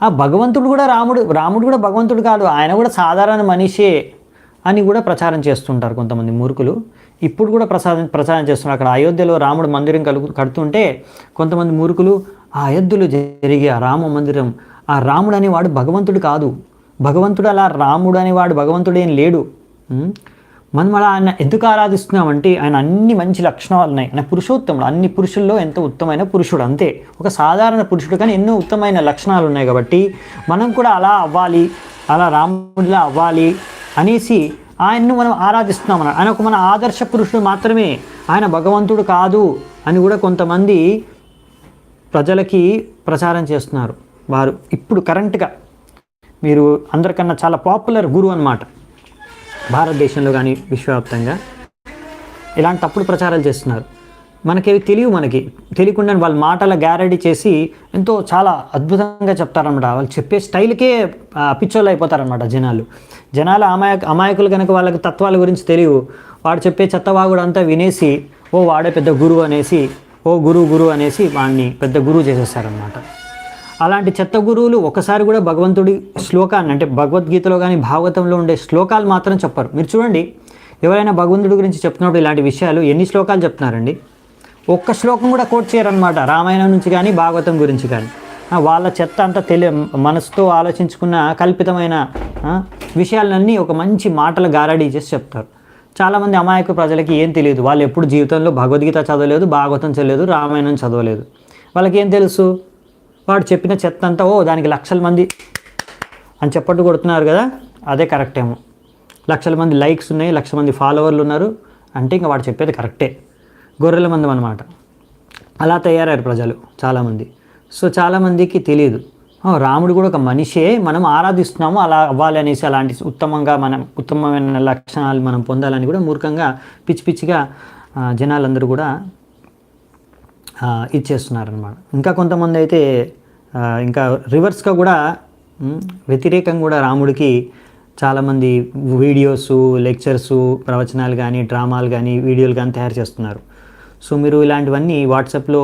ఆ భగవంతుడు కూడా రాముడు కూడా భగవంతుడు కాదు, ఆయన కూడా సాధారణ మనిషే అని కూడా ప్రచారం చేస్తుంటారు కొంతమంది మూర్ఖులు. ఇప్పుడు కూడా ప్రచారం చేస్తున్నారు. అక్కడ అయోధ్యలో రాముడు మందిరం కడుతుంటే కొంతమంది మూర్ఖులు ఆ అయోధ్యలో జరిగే ఆ రామ మందిరం, ఆ రాముడు అనేవాడు భగవంతుడు కాదు, భగవంతుడు అలా రాముడు అనేవాడు భగవంతుడేం లేడు. మనం అలా ఆయన ఎందుకు ఆరాధిస్తున్నామంటే ఆయన అన్ని మంచి లక్షణాలు ఉన్నాయి, ఆయన పురుషోత్తముడు, అన్ని పురుషుల్లో ఎంతో ఉత్తమైన పురుషుడు, అంతే ఒక సాధారణ పురుషుడు కానీ ఎన్నో ఉత్తమైన లక్షణాలు ఉన్నాయి. కాబట్టి మనం కూడా అలా అవ్వాలి, అలా రాముడిలా అవ్వాలి అనేసి ఆయన్ను మనం ఆరాధిస్తున్నాం. ఆయన ఒక మన ఆదర్శ పురుషుడు మాత్రమే, ఆయన భగవంతుడు కాదు అని కూడా కొంతమంది ప్రజలకి ప్రచారం చేస్తున్నారు. వారు ఇప్పుడు కరెంట్గా మీరు అందరికన్నా చాలా పాపులర్ గురువు అన్నమాట భారతదేశంలో కానీ విశ్వవ్యాప్తంగా. ఇలాంటి తప్పుడు ప్రచారాలు చేస్తున్నారు. మనకేవి తెలియకుండా వాళ్ళ మాటల గ్యారంటీ చేసి ఎంతో చాలా అద్భుతంగా చెప్తారనమాట. వాళ్ళు చెప్పే స్టైల్కే పిచ్చోళ్ళు అయిపోతారనమాట జనాలు అమాయకులు కనుక వాళ్ళకి తత్వాల గురించి తెలియవు. వాడు చెప్పే చెత్తవాగుడు అంతా వినేసి వాడే పెద్ద గురువు అనేసి గురువు అనేసి వాడిని పెద్ద గురువు చేసేస్తారనమాట. అలాంటి చెత్త గురువులు ఒకసారి కూడా భగవంతుడి శ్లోకాన్ని అంటే భగవద్గీతలో కానీ భాగవతంలో ఉండే శ్లోకాలు మాత్రం చెప్పరు. మీరు చూడండి, ఎవరైనా భగవంతుడి గురించి చెప్తున్నప్పుడు ఇలాంటి విషయాలు ఎన్ని శ్లోకాలు చెప్తున్నారండి, ఒక్క శ్లోకం కూడా కోట్ చేయరనమాట. రామాయణం నుంచి కానీ భాగవతం గురించి కానీ వాళ్ళ చెత్త అంతా మనసుతో ఆలోచించుకున్న కల్పితమైన విషయాలన్నీ ఒక మంచి మాటల గారడీ చేసి చెప్తారు. చాలామంది అమాయక ప్రజలకి ఏం తెలియదు, వాళ్ళు ఎప్పుడు జీవితంలో భగవద్గీత చదవలేదు, భాగవతం చదవలేదు, రామాయణం చదవలేదు. వాళ్ళకి ఏం తెలుసు, వాడు చెప్పిన చెత్త అంతా దానికి లక్షల మంది అని చెప్పట్టు కొడుతున్నారు కదా, అదే కరెక్ట్ ఏమో. లక్షల మంది లైక్స్ ఉన్నాయి, 1,00,000 మంది ఫాలోవర్లు ఉన్నారు అంటే ఇంకా వాడు చెప్పేది కరెక్టే. గొర్రెల మందం అనమాట. అలా తయారయ్యారు ప్రజలు చాలామంది. సో చాలామందికి తెలియదు రాముడు కూడా ఒక మనిషే, మనం ఆరాధిస్తున్నాము అలా అవ్వాలి అనేసి, అలాంటి ఉత్తమమైన లక్షణాలు మనం పొందాలని కూడా మూర్ఖంగా పిచ్చి పిచ్చిగా జనాలందరూ కూడా ఇచ్చేస్తున్నారనమాట. ఇంకా కొంతమంది అయితే ఇంకా రివర్స్గా కూడా వ్యతిరేకంగా కూడా రాముడికి చాలామంది వీడియోసు, లెక్చర్సు, ప్రవచనాలు కానీ, డ్రామాలు కానీ, వీడియోలు కానీ తయారు చేస్తున్నారు. సో మీరు ఇలాంటివన్నీ వాట్సాప్లో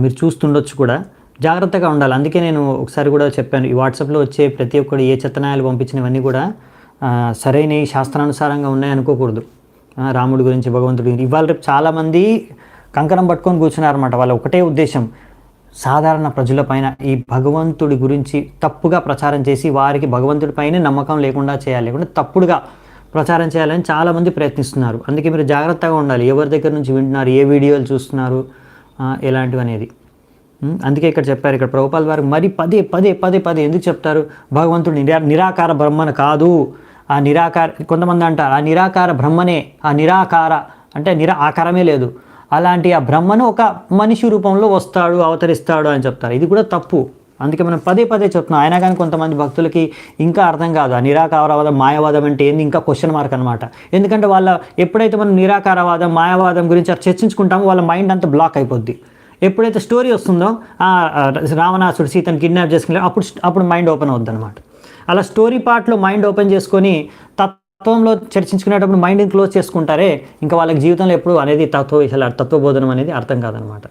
మీరు చూస్తుండొచ్చు కూడా, జాగ్రత్తగా ఉండాలి. అందుకే నేను ఒకసారి కూడా చెప్పాను, ఈ వాట్సాప్లో వచ్చే ప్రతి ఒక్కరు ఏ చెత్తనాయాలు పంపించినవన్నీ కూడా సరైన శాస్త్రానుసారంగా ఉన్నాయి అనుకోకూడదు. రాముడి గురించి, భగవంతుడి గురించి ఇవాళ రేపు చాలామంది కంకణం పట్టుకొని కూర్చున్నారన్నమాట. వాళ్ళ ఒకటే ఉద్దేశం, సాధారణ ప్రజలపైన ఈ భగవంతుడి గురించి తప్పుగా ప్రచారం చేసి వారికి భగవంతుడి పైన నమ్మకం లేకుండా చేయాలి, లేకుంటే తప్పుడుగా ప్రచారం చేయాలని చాలామంది ప్రయత్నిస్తున్నారు. అందుకే మీరు జాగ్రత్తగా ఉండాలి, ఎవరి దగ్గర నుంచి వింటున్నారు, ఏ వీడియోలు చూస్తున్నారు, ఎలాంటివి అనేది. అందుకే ఇక్కడ చెప్పారు, ఇక్కడ ప్రభుపాల్ వారు మరి పదే పదే పదే పదే ఎందుకు చెప్తారు, భగవంతుడు నిరాకార బ్రహ్మను కాదు, ఆ నిరాకార, కొంతమంది అంటారు ఆ నిరాకార బ్రహ్మనే, ఆ నిరాకార అంటే ఆకారమే లేదు, అలాంటి ఆ బ్రహ్మను ఒక మనిషి రూపంలో వస్తాడు, అవతరిస్తాడు అని చెప్తారు. ఇది కూడా తప్పు. అందుకే మనం పదే పదే చెప్తున్నాం. అయినా కానీ కొంతమంది భక్తులకి ఇంకా అర్థం కాదు, ఆ నిరాకారవాదం, మాయావాదం అంటే ఏంది, ఇంకా క్వశ్చన్ మార్క్ అనమాట. ఎందుకంటే ఎప్పుడైతే మనం నిరాకారవాదం, మాయావాదం గురించి చర్చించుకుంటామో వాళ్ళ మైండ్ అంతా బ్లాక్ అయిపోద్ది. ఎప్పుడైతే స్టోరీ వస్తుందో రావణాసుడు సీతను కిడ్నాప్ చేసుకుని అప్పుడు మైండ్ ఓపెన్ అవుద్ది అనమాట. అలా స్టోరీ పార్ట్లో మైండ్ ఓపెన్ చేసుకొని తత్వంలో చర్చించుకునేటప్పుడు మైండ్ని క్లోజ్ చేసుకుంటారే, ఇంకా వాళ్ళకి జీవితంలో ఎప్పుడు అనేది తత్వబోధనం అనేది అర్థం కాదనమాట.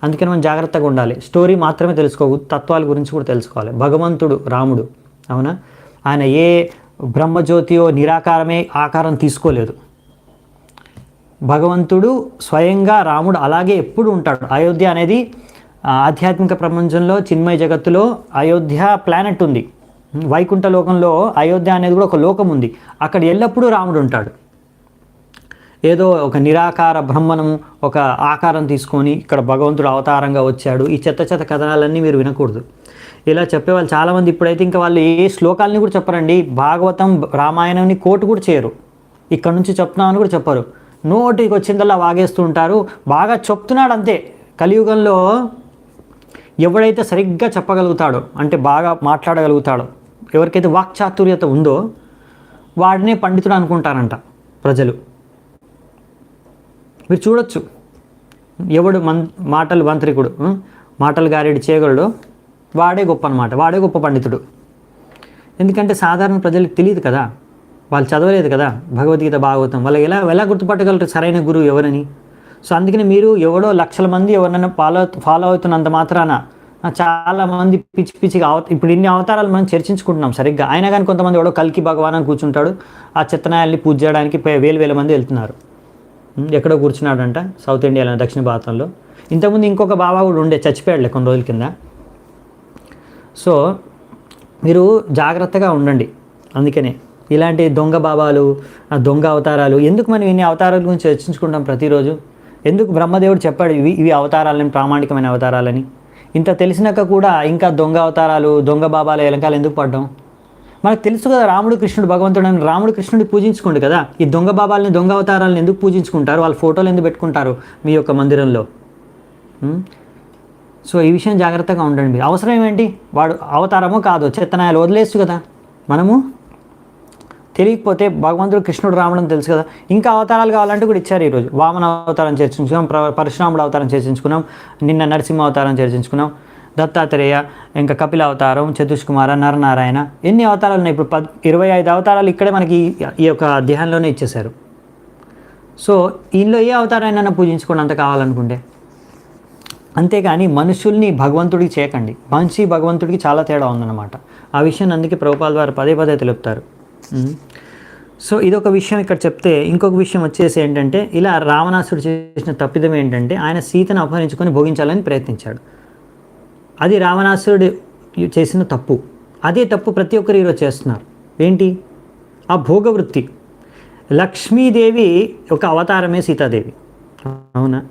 అందుకని మనం జాగ్రత్తగా ఉండాలి. స్టోరీ మాత్రమే తెలుసుకోకూడదు, తత్వాల గురించి కూడా తెలుసుకోవాలి. భగవంతుడు రాముడు, అవునా, ఆయన ఏ బ్రహ్మజ్యోతియో నిరాకారమే ఆకారం తీసుకోలేదు. భగవంతుడు స్వయంగా రాముడు అలాగే ఎప్పుడు ఉంటాడు. అయోధ్య అనేది ఆధ్యాత్మిక ప్రపంచంలో, చిన్మయ జగత్తులో అయోధ్య ప్లానెట్ ఉంది. వైకుంఠ లోకంలో అయోధ్య అనేది కూడా ఒక లోకం ఉంది. అక్కడ ఎల్లప్పుడూ రాముడు ఉంటాడు. ఏదో ఒక నిరాకార బ్రహ్మణం ఒక ఆకారం తీసుకొని ఇక్కడ భగవంతుడు అవతారంగా వచ్చాడు, ఈ చెత్త కథనాలన్నీ మీరు వినకూడదు. ఇలా చెప్పేవాళ్ళు చాలామంది ఇప్పుడైతే ఇంకా వాళ్ళు ఏ శ్లోకాలని కూడా చెప్పరండి. భాగవతం, రామాయణాన్ని కోటు కూడా చేయరు. ఇక్కడ నుంచి చెప్తున్నామని కూడా చెప్పరు. నోటికి వచ్చిందల్లా వాగేస్తూ ఉంటారు. బాగా చెప్తున్నాడు అంతే. కలియుగంలో ఎవడైతే సరిగ్గా చెప్పగలుగుతాడో, అంటే బాగా మాట్లాడగలుగుతాడో, ఎవరికైతే వాక్చాతుర్యత ఉందో వాడినే పండితుడు అనుకుంటారంట ప్రజలు. మీరు చూడొచ్చు, ఎవడు మాటలు మంత్రికుడు, మాటలు గారెడి చేయగలడు, వాడే గొప్ప అనమాట, వాడే గొప్ప పండితుడు. ఎందుకంటే సాధారణ ప్రజలకు తెలియదు కదా, వాళ్ళు చదవలేదు కదా భగవద్గీత, భాగవతం. వాళ్ళకి ఎలా గుర్తుపట్టగలరు సరైన గురువు ఎవరని? సో అందుకని మీరు ఎవడో లక్షల మంది ఎవరినైనా ఫాలో అవుతున్నంత మాత్రాన చాలామంది పిచ్చిగా ఇప్పుడు ఇన్ని అవతారాలు మనం చర్చించుకుంటున్నాం సరిగ్గా. అయినా కానీ కొంతమంది ఎవడో కల్కి భగవాన్ అని కూర్చుంటాడు, ఆ చెత్తనాయాల్ని పూజ చేయడానికి వేల మంది వెళ్తున్నారు. ఎక్కడో కూర్చున్నాడంట సౌత్ ఇండియాలో, దక్షిణ భారతంలో. ఇంతకుముందు ఇంకొక బాబా కూడా ఉండే, చచ్చిపోయాడులే కొన్ని రోజుల కింద. సో మీరు జాగ్రత్తగా ఉండండి. అందుకనే ఇలాంటి దొంగ బాబాలు, దొంగ అవతారాలు ఎందుకు మనం ఇన్ని అవతారాల గురించి చర్చించుకుంటాం ప్రతిరోజు? ఎందుకు బ్రహ్మదేవుడు చెప్పాడు ఇవి అవతారాలని, ప్రామాణికమైన అవతారాలని? ఇంత తెలిసినాక కూడా ఇంకా దొంగ అవతారాలు, దొంగ బాబాలు వెనకాల ఎందుకు పడ్డాం? మనకు తెలుసు కదా రాముడు కృష్ణుడు భగవంతుడు అని. రాముడు కృష్ణుడి పూజించుకోండి కదా. ఈ దొంగ బాబాలని, దొంగ అవతారాలను ఎందుకు పూజించుకుంటారు? వాళ్ళ ఫోటోలు ఎందుకు పెట్టుకుంటారు మీ యొక్క మందిరంలో? సో ఈ విషయం జాగ్రత్తగా ఉండండి మీరు. అవసరం ఏంటి? వాడు అవతారమో కాదో చెత్తనాయాలు వదిలేచ్చు కదా. మనము తెలియకపోతే భగవంతుడు కృష్ణుడు రాముడు అని తెలుసు కదా. ఇంకా అవతారాలు కావాలంటే కూడా ఇచ్చారు. ఈరోజు వామన అవతారం చర్చించుకున్నాం, పరశురాముడు అవతారం చర్చించుకున్నాం, నిన్న నరసింహ అవతారం చర్చించుకున్నాం, దత్తాత్రేయ, ఇంకా కపిల అవతారం, చతుష్కుమార, నరనారాయణ, ఎన్ని అవతారాలు ఉన్నాయి. ఇప్పుడు 25 అవతారాలు ఇక్కడే మనకి ఈ యొక్క అధ్యాయంలోనే ఇచ్చేశారు. సో ఇందులో ఏ అవతారాన్ని పూజించుకోండి అంత కావాలనుకుంటే. అంతేగాని మనుషుల్ని భగవంతుడికి చేయకండి. మనిషి భగవంతుడికి చాలా తేడా ఉందన్నమాట. ఆ విషయాన్ని అందుకే ప్రభుపాల్ వారు పదే పదే తెలుపుతారు. సో ఇదొక విషయం ఇక్కడ చెప్తే, ఇంకొక విషయం వచ్చేసి ఏంటంటే, ఇలా రావణాసుడు చేసిన తప్పిదం ఏంటంటే ఆయన సీతను అపహరించుకొని భోగించాలని ప్రయత్నించాడు. అది రావణాసురుడు చేసిన తప్పు. అదే తప్పు ప్రతి ఒక్కరు ఈరోజు చేస్తున్నారు. ఏంటి? ఆ భోగవృత్తి. లక్ష్మీదేవి ఒక అవతారమే సీతాదేవి, అవునా?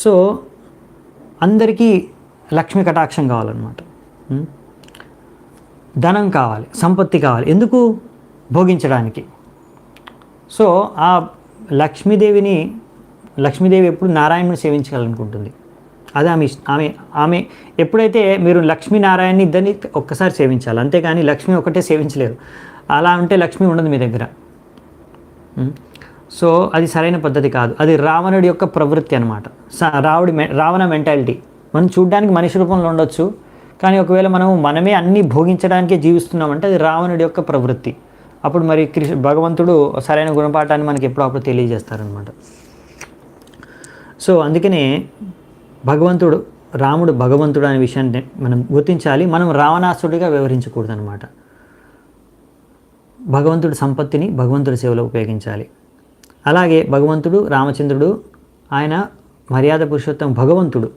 సో అందరికీ లక్ష్మీ కటాక్షం కావాలన్నమాట. ధనం కావాలి, సంపత్తి కావాలి. ఎందుకు? భోగించడానికి. సో ఆ లక్ష్మీదేవి ఎప్పుడు నారాయణుని సేవించాలనుకుంటుంది. అదే ఆమె ఎప్పుడైతే మీరు లక్ష్మీనారాయణని ఇద్దరిని ఒక్కసారి సేవించాలి, అంతేగాని లక్ష్మి ఒకటే సేవించలేరు. అలా ఉంటే లక్ష్మి ఉండదు మీ దగ్గర. సో అది సరైన పద్ధతి కాదు. అది రావణుడి యొక్క ప్రవృత్తి అనమాట. రావణ మెంటాలిటీ. మనం చూడ్డానికి మనిషి రూపంలో ఉండొచ్చు, కానీ ఒకవేళ మనమే అన్నీ భోగించడానికే జీవిస్తున్నామంటే అది రావణుడి యొక్క ప్రవృత్తి. అప్పుడు మరి భగవంతుడు సరైన గుణపాఠాన్ని మనకి ఎప్పుడప్పుడు తెలియజేస్తారనమాట. సో అందుకనే రాముడు భగవంతుడు అనే విషయాన్ని మనం గుర్తించాలి. మనం రావణాసుడిగా వ్యవహరించకూడదు అనమాట. భగవంతుడి సంపత్తిని భగవంతుడి సేవలో ఉపయోగించాలి. అలాగే భగవంతుడు రామచంద్రుడు ఆయన మర్యాద పురుషోత్తం భగవంతుడు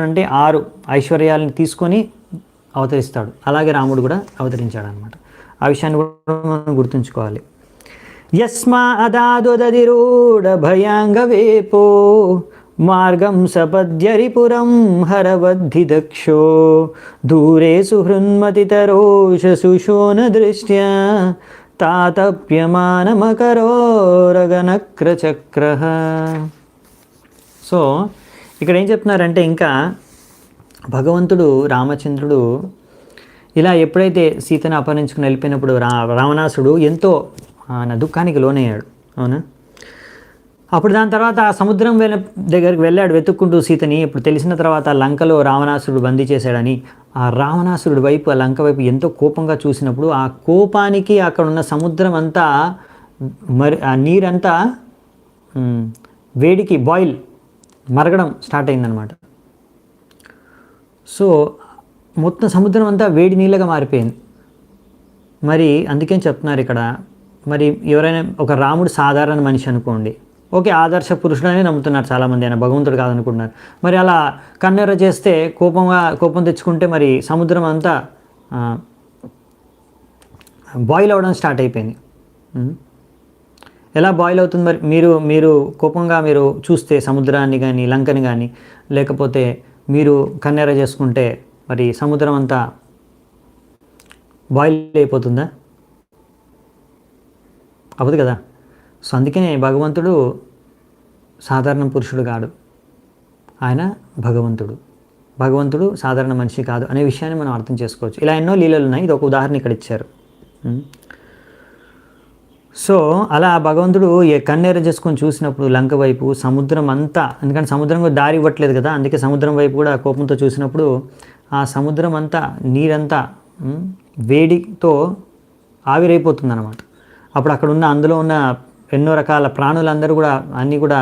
అంటే 6 ఐశ్వర్యాలను తీసుకొని అవతరిస్తాడు. అలాగే రాముడు కూడా అవతరించాడు అనమాట. ఆ విషయాన్ని కూడా మనం గుర్తుంచుకోవాలి. యస్మాదాదుదధిరూఢ భయాంగవేపో మార్గం సపద్యరిపురం హరవద్ధి దక్షో దూరే సుహృన్మతితరోష సుశోన దృష్ట్యా తాతప్యమానమకరోరగనక్రచక్ర. సో ఇక్కడ ఏం చెప్తున్నారంటే, ఇంకా భగవంతుడు రామచంద్రుడు ఇలా ఎప్పుడైతే సీతను అపహరించుకుని వెళ్ళిపోయినప్పుడు రావణాసుడు ఎంతో దుఃఖానికి లోనయ్యాడు. అవునా? అప్పుడు దాని తర్వాత ఆ సముద్రం దగ్గరికి వెళ్ళాడు వెతుక్కుంటూ సీతని. ఇప్పుడు తెలిసిన తర్వాత లంకలో రావణాసురుడు బందీ చేశాడని ఆ రావణాసురుడి వైపు, ఆ లంక వైపు ఎంతో కోపంగా చూసినప్పుడు ఆ కోపానికి అక్కడ ఉన్న సముద్రం అంతా ఆ నీరంతా వేడికి మరగడం స్టార్ట్ అయిందనమాట. సో మొత్తం సముద్రం అంతా వేడి నీళ్ళగా మారిపోయింది. మరి అందుకని చెప్తున్నారు ఇక్కడ, మరి ఎవరైనా ఒక రాముడు సాధారణ మనిషి అనుకోండి, ఓకే, ఆదర్శ పురుషుడనే నమ్ముతున్నారు చాలామంది, ఆయన భగవంతుడు కాదనుకుంటున్నారు. మరి అలా కన్నెర్ర చేస్తే కోపం తెచ్చుకుంటే మరి సముద్రం అంతా బాయిల్ అవ్వడం స్టార్ట్ అయిపోయింది. ఎలా బాయిల్ అవుతుంది? మరి మీరు కోపంగా మీరు చూస్తే సముద్రాన్ని కానీ లంకని కానీ, లేకపోతే మీరు కన్నెర్ర చేసుకుంటే మరి సముద్రం అంతా బాయిల్ అయిపోతుందా? అవ్వదు కదా. సో అందుకనే భగవంతుడు సాధారణ పురుషుడు కాదు, ఆయన భగవంతుడు సాధారణ మనిషి కాదు అనే విషయాన్ని మనం అర్థం చేసుకోవచ్చు. ఇలా ఎన్నో లీలలు ఉన్నాయి, ఇది ఒక ఉదాహరణ ఇక్కడ ఇచ్చారు. సో అలా భగవంతుడు కన్నెర చేసుకొని చూసినప్పుడు లంక వైపు సముద్రం అంతా, ఎందుకంటే సముద్రం కూడా దారి ఇవ్వట్లేదు కదా, అందుకే సముద్రం వైపు కూడా కోపంతో చూసినప్పుడు ఆ సముద్రం అంతా నీరంతా వేడితో ఆవిరైపోతుంది అన్నమాట. అప్పుడు అక్కడ ఉన్న అందులో ఉన్న ఎన్నో రకాల ప్రాణులందరూ కూడా అన్నీ కూడా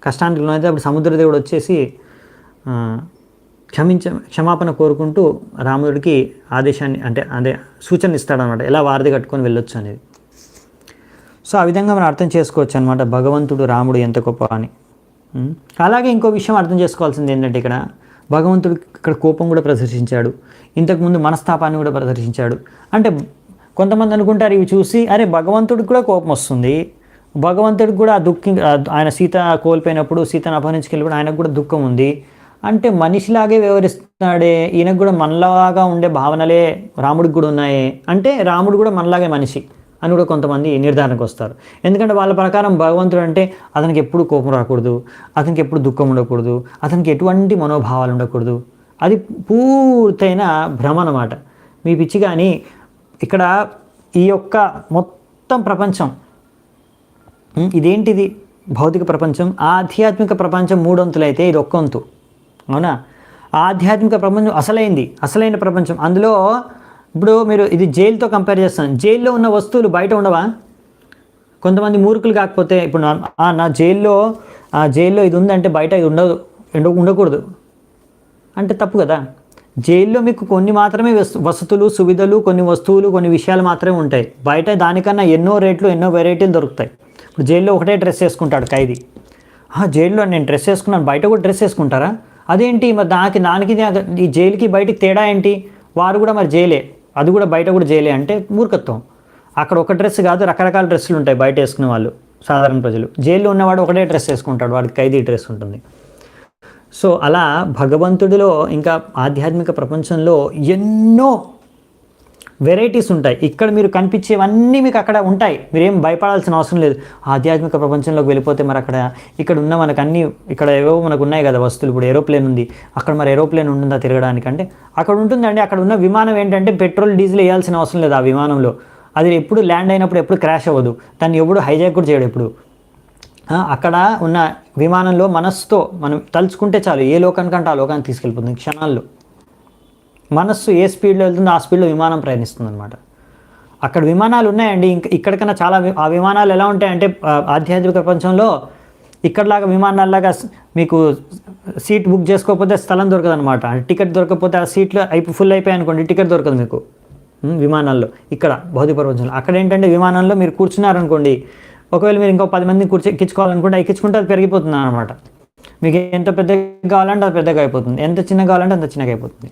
కష్టానికి లోనైతే అప్పుడు సముద్రదేవుడు వచ్చేసి క్షమాపణ కోరుకుంటూ రాముడికి ఆదేశాన్ని అదే సూచన ఇస్తాడనమాట, ఎలా వారధి కట్టుకొని వెళ్ళొచ్చు అనేది. సో ఆ విధంగా మనం అర్థం చేసుకోవచ్చు అనమాట భగవంతుడు రాముడు ఎంత గొప్ప అని. అలాగే ఇంకో విషయం అర్థం చేసుకోవాల్సింది ఏంటంటే, ఇక్కడ భగవంతుడు ఇక్కడ కోపం కూడా ప్రదర్శించాడు, ఇంతకుముందు మనస్తాపాన్ని కూడా ప్రదర్శించాడు. అంటే కొంతమంది అనుకుంటారు ఇవి చూసి, అరే భగవంతుడికి కూడా కోపం వస్తుంది, భగవంతుడికి కూడా ఆయన సీత కోల్పోయినప్పుడు, సీతను అపహరించుకెళ్ళినప్పుడు ఆయనకు కూడా దుఃఖం ఉంది, అంటే మనిషిలాగే వ్యవహరిస్తున్నాడే, ఈయనకు కూడా మనలాగా ఉండే భావనలే రాముడికి కూడా ఉన్నాయి, అంటే రాముడు కూడా మనలాగే మనిషి అని కూడా కొంతమంది నిర్ధారణకు వస్తారు. ఎందుకంటే వాళ్ళ ప్రకారం భగవంతుడు అంటే అతనికి ఎప్పుడు కోపం రాకూడదు, అతనికి ఎప్పుడు దుఃఖం ఉండకూడదు, అతనికి ఎటువంటి మనోభావాలు ఉండకూడదు. అది పూర్తయిన భ్రమ అన్నమాట, మీ పిచ్చి. కానీ ఇక్కడ ఈ యొక్క మొత్తం ప్రపంచం ఇదేంటిది? భౌతిక ప్రపంచం, ఆధ్యాత్మిక ప్రపంచం 3 వంతులైతే ఇది 1 వంతు. అవునా? ఆధ్యాత్మిక ప్రపంచం అసలైన ప్రపంచం. అందులో ఇప్పుడు మీరు ఇది జైలుతో కంపేర్ చేస్తాను. జైల్లో ఉన్న వస్తువులు బయట ఉండవా? కొంతమంది మూర్ఖులు కాకపోతే ఇప్పుడు నా జైల్లో ఇది ఉందంటే బయట ఇది ఉండకూడదు అంటే తప్పు కదా. జైల్లో మీకు కొన్ని మాత్రమే వసతులు, సువిధలు, కొన్ని వస్తువులు, కొన్ని విషయాలు మాత్రమే ఉంటాయి. బయట దానికన్నా ఎన్నో రేట్లు, ఎన్నో వెరైటీలు దొరుకుతాయి. ఇప్పుడు జైల్లో ఒకటే డ్రెస్ వేసుకుంటాడు ఖైదీ. జైల్లో నేను డ్రెస్ వేసుకున్నాను, బయట కూడా డ్రెస్ వేసుకుంటారా? అదేంటి మరి దానికి ఈ జైలుకి బయటికి తేడా ఏంటి? వారు కూడా మరి జైలే, అది కూడా బయట కూడా జైలే అంటే మూర్ఖత్వం. అక్కడ ఒక డ్రెస్ కాదు, రకరకాల డ్రెస్సులు ఉంటాయి బయట వేసుకునే వాళ్ళు, సాధారణ ప్రజలు. జైల్లో ఉన్నవాడు ఒకటే డ్రెస్ వేసుకుంటాడు, వాడికి ఖైదీ డ్రెస్ ఉంటుంది. సో అలా భగవంతుడిలో ఇంకా ఆధ్యాత్మిక ప్రపంచంలో ఎన్నో వెరైటీస్ ఉంటాయి. ఇక్కడ మీరు కనిపించేవన్నీ మీకు అక్కడ ఉంటాయి, మీరేం భయపడాల్సిన అవసరం లేదు. ఆధ్యాత్మిక ప్రపంచంలోకి వెళ్ళిపోతే మరి ఇక్కడ ఉన్న మనకు అన్నీ ఇక్కడ ఏవో మనకు ఉన్నాయి కదా వస్తువులు. ఇప్పుడు ఏరోప్లేన్ ఉంది, అక్కడ మరి ఏరోప్లేన్ ఉంటుందా తిరగడానికి అంటే అక్కడ ఉంటుందండి. అక్కడ ఉన్న విమానం ఏంటంటే పెట్రోల్ డీజిల్ వేయాల్సిన అవసరం లేదు ఆ విమానంలో. అది ఎప్పుడు ల్యాండ్ అయినప్పుడు ఎప్పుడు క్రాష్ అవ్వదు, దాన్ని ఎప్పుడు హైజాక్ కూడా చేయడు ఎప్పుడు. అక్కడ ఉన్న విమానంలో మనస్సుతో మనం తలుచుకుంటే చాలు, ఏ లోకానికంటే ఆ లోకానికి తీసుకెళ్ళిపోతుంది క్షణాల్లో. మనస్సు ఏ స్పీడ్లో వెళ్తుందో ఆ స్పీడ్లో విమానం ప్రయాణిస్తుంది అనమాట. అక్కడ విమానాలు ఉన్నాయండి. ఇక్కడికన్నా చాలా ఆ విమానాలు ఎలా ఉంటాయంటే ఆధ్యాత్మిక ప్రపంచంలో ఇక్కడలాగా విమానాల్లాగా మీకు సీట్ బుక్ చేసుకోకపోతే స్థలం దొరకదు అనమాట. టికెట్ దొరకకపోతే ఆ సీట్లు ఫుల్ అయిపోయాయి అనుకోండి, టికెట్ దొరకదు మీకు విమానాల్లో. ఇక్కడ భౌతిక ప్రపంచంలో అక్కడ ఏంటంటే విమానంలో మీరు కూర్చున్నారనుకోండి, ఒకవేళ మీరు ఇంకో 10 మందిని ఎక్కించుకోవాలనుకుంటే ఎక్కించుకుంటే అది పెరిగిపోతుంది అనమాట. మీకు ఎంత పెద్దగా కావాలంటే అది పెద్దగా అయిపోతుంది, ఎంత చిన్నగా కావాలంటే అంత చిన్నగా అయిపోతుంది.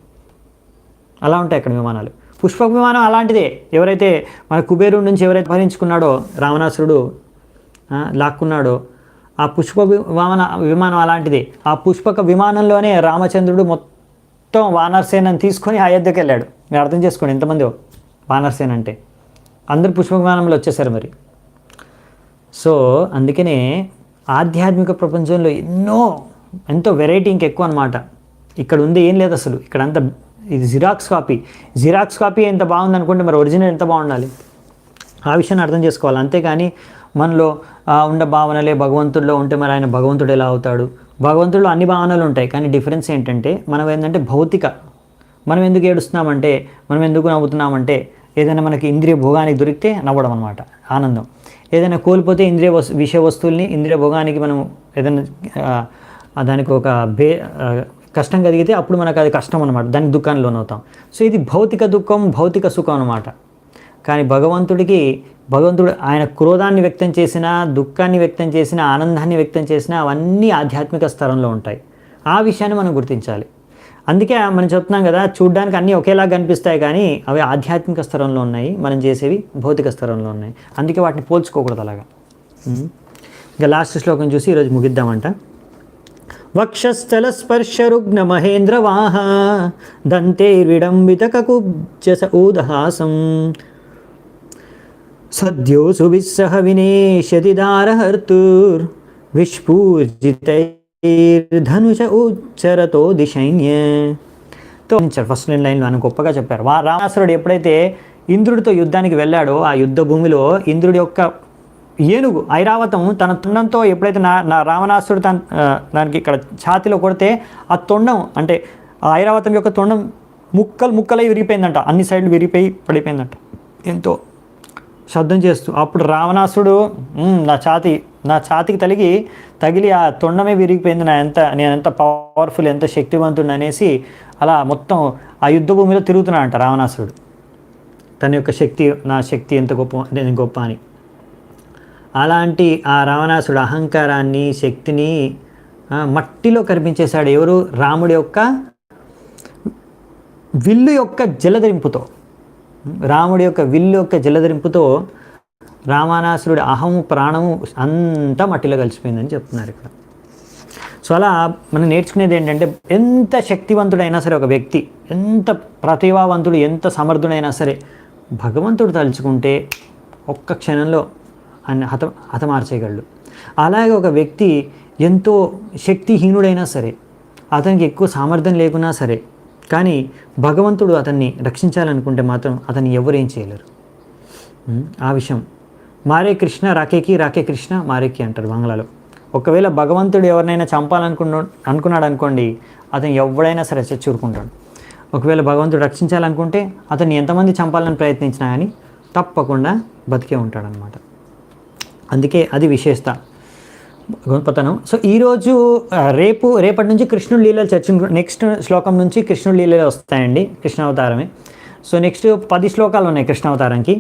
అలా ఉంటాయి అక్కడ విమానాలు. పుష్పక విమానం అలాంటిదే. ఎవరైతే మన కుబేరుడి నుంచి ఎవరైతే భరించుకున్నాడో రావణాసురుడు లాక్కున్నాడో ఆ పుష్పక విమానం అలాంటిదే. ఆ పుష్పక విమానంలోనే రామచంద్రుడు మొత్తం వానరసేనని తీసుకొని అయోధ్యకి వెళ్ళాడు. మీరు అర్థం చేసుకోండి ఎంతమంది వానరసేన అంటే. అందరూ పుష్పక విమానంలో వచ్చేసారు మరి. సో అందుకనే ఆధ్యాత్మిక ప్రపంచంలో ఎంతో వెరైటీ ఇంకెక్కువ అనమాట. ఇక్కడ ఉంది ఏం లేదు అసలు. ఇక్కడంతా ఇది జిరాక్స్ కాపీ ఎంత బాగుంది అనుకుంటే మరి ఒరిజినల్ ఎంత బాగుండాలి, ఆ విషయాన్ని అర్థం చేసుకోవాలి. అంతేకాని మనలో ఉన్న భావనలే భగవంతుడిలో ఉంటే మరి ఆయన భగవంతుడు ఎలా అవుతాడు? భగవంతుడిలో అన్ని భావనలు ఉంటాయి, కానీ డిఫరెన్స్ ఏంటంటే మనం ఏంటంటే భౌతిక. మనం ఎందుకు ఏడుస్తున్నామంటే, మనం ఎందుకు నవ్వుతున్నామంటే, ఏదైనా మనకి ఇంద్రియ భోగానికి దొరికితే నవ్వడం అనమాట ఆనందం. ఏదైనా కోల్పోతే విషయ వస్తువుల్ని ఇంద్రియ భోగానికి మనం ఏదైనా దానికి ఒక కష్టం కలిగితే అప్పుడు మనకు అది కష్టం అనమాట, దానికి దుఃఖాన్ని లోనవుతాం. సో ఇది భౌతిక దుఃఖం, భౌతిక సుఖం అనమాట. కానీ భగవంతుడు ఆయన క్రోధాన్ని వ్యక్తం చేసినా, దుఃఖాన్ని వ్యక్తం చేసినా, ఆనందాన్ని వ్యక్తం చేసినా అవన్నీ ఆధ్యాత్మిక స్థలంలో ఉంటాయి. ఆ విషయాన్ని మనం గుర్తించాలి. అందుకే మనం చెప్తున్నాం కదా, చూడ్డానికి అన్నీ ఒకేలాగా కనిపిస్తాయి కానీ అవి ఆధ్యాత్మిక స్థలంలో ఉన్నాయి, మనం చేసేవి భౌతిక స్థలంలో ఉన్నాయి. అందుకే వాటిని పోల్చుకోకూడదు అలాగా. ఇంకా లాస్ట్ శ్లోకం చూసి ఈరోజు ముగిద్దామంట. వక్షస్థల స్పర్శరుగ్న మహేంద్రవాహ దంతైర్విడంబిత కకుబ్జస ఊదహాసం సద్యో సువిస్సహ వినేశతి దారహర్తుర్ విష్పూజితైర్ధనుష ఉచ్చరతో దిశైన్య. ఫస్ట్ లైన్లో ఆయన గొప్పగా చెప్పారు. రావణాసురుడు ఎప్పుడైతే ఇంద్రుడితో యుద్ధానికి వెళ్ళాడో ఆ యుద్ధ భూమిలో ఇంద్రుడి యొక్క ఏనుగు ఐరావతం తన తొండంతో ఎప్పుడైతే నా రావణాసురుడు దానికి ఇక్కడ ఛాతిలో కొడితే ఆ తొండం అంటే ఆ ఐరావతం యొక్క తొండం ముక్కలై విరిగిపోయిందంట, అన్ని సైడ్లు విరిగిపోయి పడిపోయిందంట ఎంతో శబ్దం చేస్తూ. అప్పుడు రావణాసుడు నా ఛాతికి తగిలి ఆ తొండమే విరిగిపోయింది, నేను ఎంత పవర్ఫుల్, ఎంత శక్తివంతుడు అనేసి అలా మొత్తం ఆ యుద్ధ భూమిలో తిరుగుతున్నాడంట రావణాసురుడు. తన యొక్క నా శక్తి ఎంత గొప్ప అని. అలాంటి ఆ రావణాసుడు అహంకారాన్ని, శక్తిని మట్టిలో కనిపించేశాడు. ఎవరు? రాముడి యొక్క విల్లు యొక్క జలధరింపుతో. రాముడి యొక్క విల్లు యొక్క జలధరింపుతో రావణాసురుడి అహము, ప్రాణము అంతా మట్టిలో కలిసిపోయిందని చెప్తున్నారు ఇక్కడ. సో అలా మనం నేర్చుకునేది ఏంటంటే, ఎంత శక్తివంతుడైనా సరే ఒక వ్యక్తి, ఎంత ప్రతిభావంతుడు, ఎంత సమర్థుడైనా సరే భగవంతుడు తలుచుకుంటే ఒక్క క్షణంలో ఆయన హతమార్చేయగలడు. అలాగే ఒక వ్యక్తి ఎంతో శక్తిహీనుడైనా సరే, అతనికి ఎక్కువ సామర్థ్యం లేకున్నా సరే, కానీ భగవంతుడు అతన్ని రక్షించాలనుకుంటే మాత్రం అతన్ని ఎవరేం చేయలేరు. ఆ విషయం మారే కృష్ణ రాకే కృష్ణ మారేకి అంటారు బంగ్లాలో. ఒకవేళ భగవంతుడు ఎవరినైనా అనుకున్నాడు అనుకోండి, అతను ఎవడైనా సరే చచ్చూరుకుంటాడు. ఒకవేళ భగవంతుడు రక్షించాలనుకుంటే అతన్ని ఎంతమంది చంపాలని ప్రయత్నించినా కానీ తప్పకుండా బతికే ఉంటాడనమాట. అందుకే అది విశేషత, గొప్పతనం. సో ఈరోజు రేపటి నుంచి కృష్ణుడి లీలలు నెక్స్ట్ శ్లోకం నుంచి కృష్ణుడి లీలలు వస్తాయండి, కృష్ణావతారమే. సో నెక్స్ట్ 10 శ్లోకాలు ఉన్నాయి కృష్ణావతారంకి.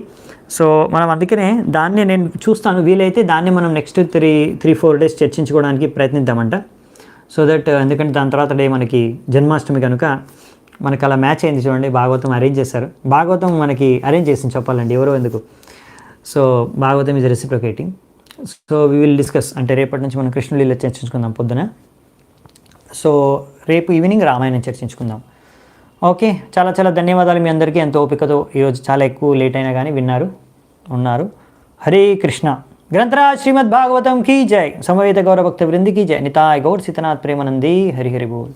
సో మనం అందుకనే దాన్ని నేను చూస్తాను, వీలైతే దాన్ని మనం నెక్స్ట్ 3-4 డేస్ చర్చించుకోవడానికి ప్రయత్నిద్దామంట. సో దట్ ఎందుకంటే దాని తర్వాత డే మనకి జన్మాష్టమి కనుక మనకు అలా మ్యాచ్ అయింది. చూడండి, భాగవతం అరేంజ్ చేశారు. భాగవతం మనకి అరేంజ్ చేసింది చెప్పాలండి, ఎవరో ఎందుకు. So Bhagavatam is reciprocating. So we will discuss, అంటే రేపటి నుంచి మనం కృష్ణులీల చర్చించుకుందాం పొద్దున. సో రేపు ఈవినింగ్ రామాయణం చర్చించుకుందాం. ఓకే, చాలా చాలా ధన్యవాదాలు మీ అందరికీ. ఎంతో ఓపికతో ఈరోజు చాలా ఎక్కువ లేట్ అయినా కానీ ఉన్నారు. హరే కృష్ణ. గ్రంథరాజ్ శ్రీమద్ భాగవతం కీ జై. సమవేత గౌర భక్త వృంది కీ జై. నితాయ్ గౌర్ సీతనాథ్ ప్రేమానంది. హరి హరి బోల్.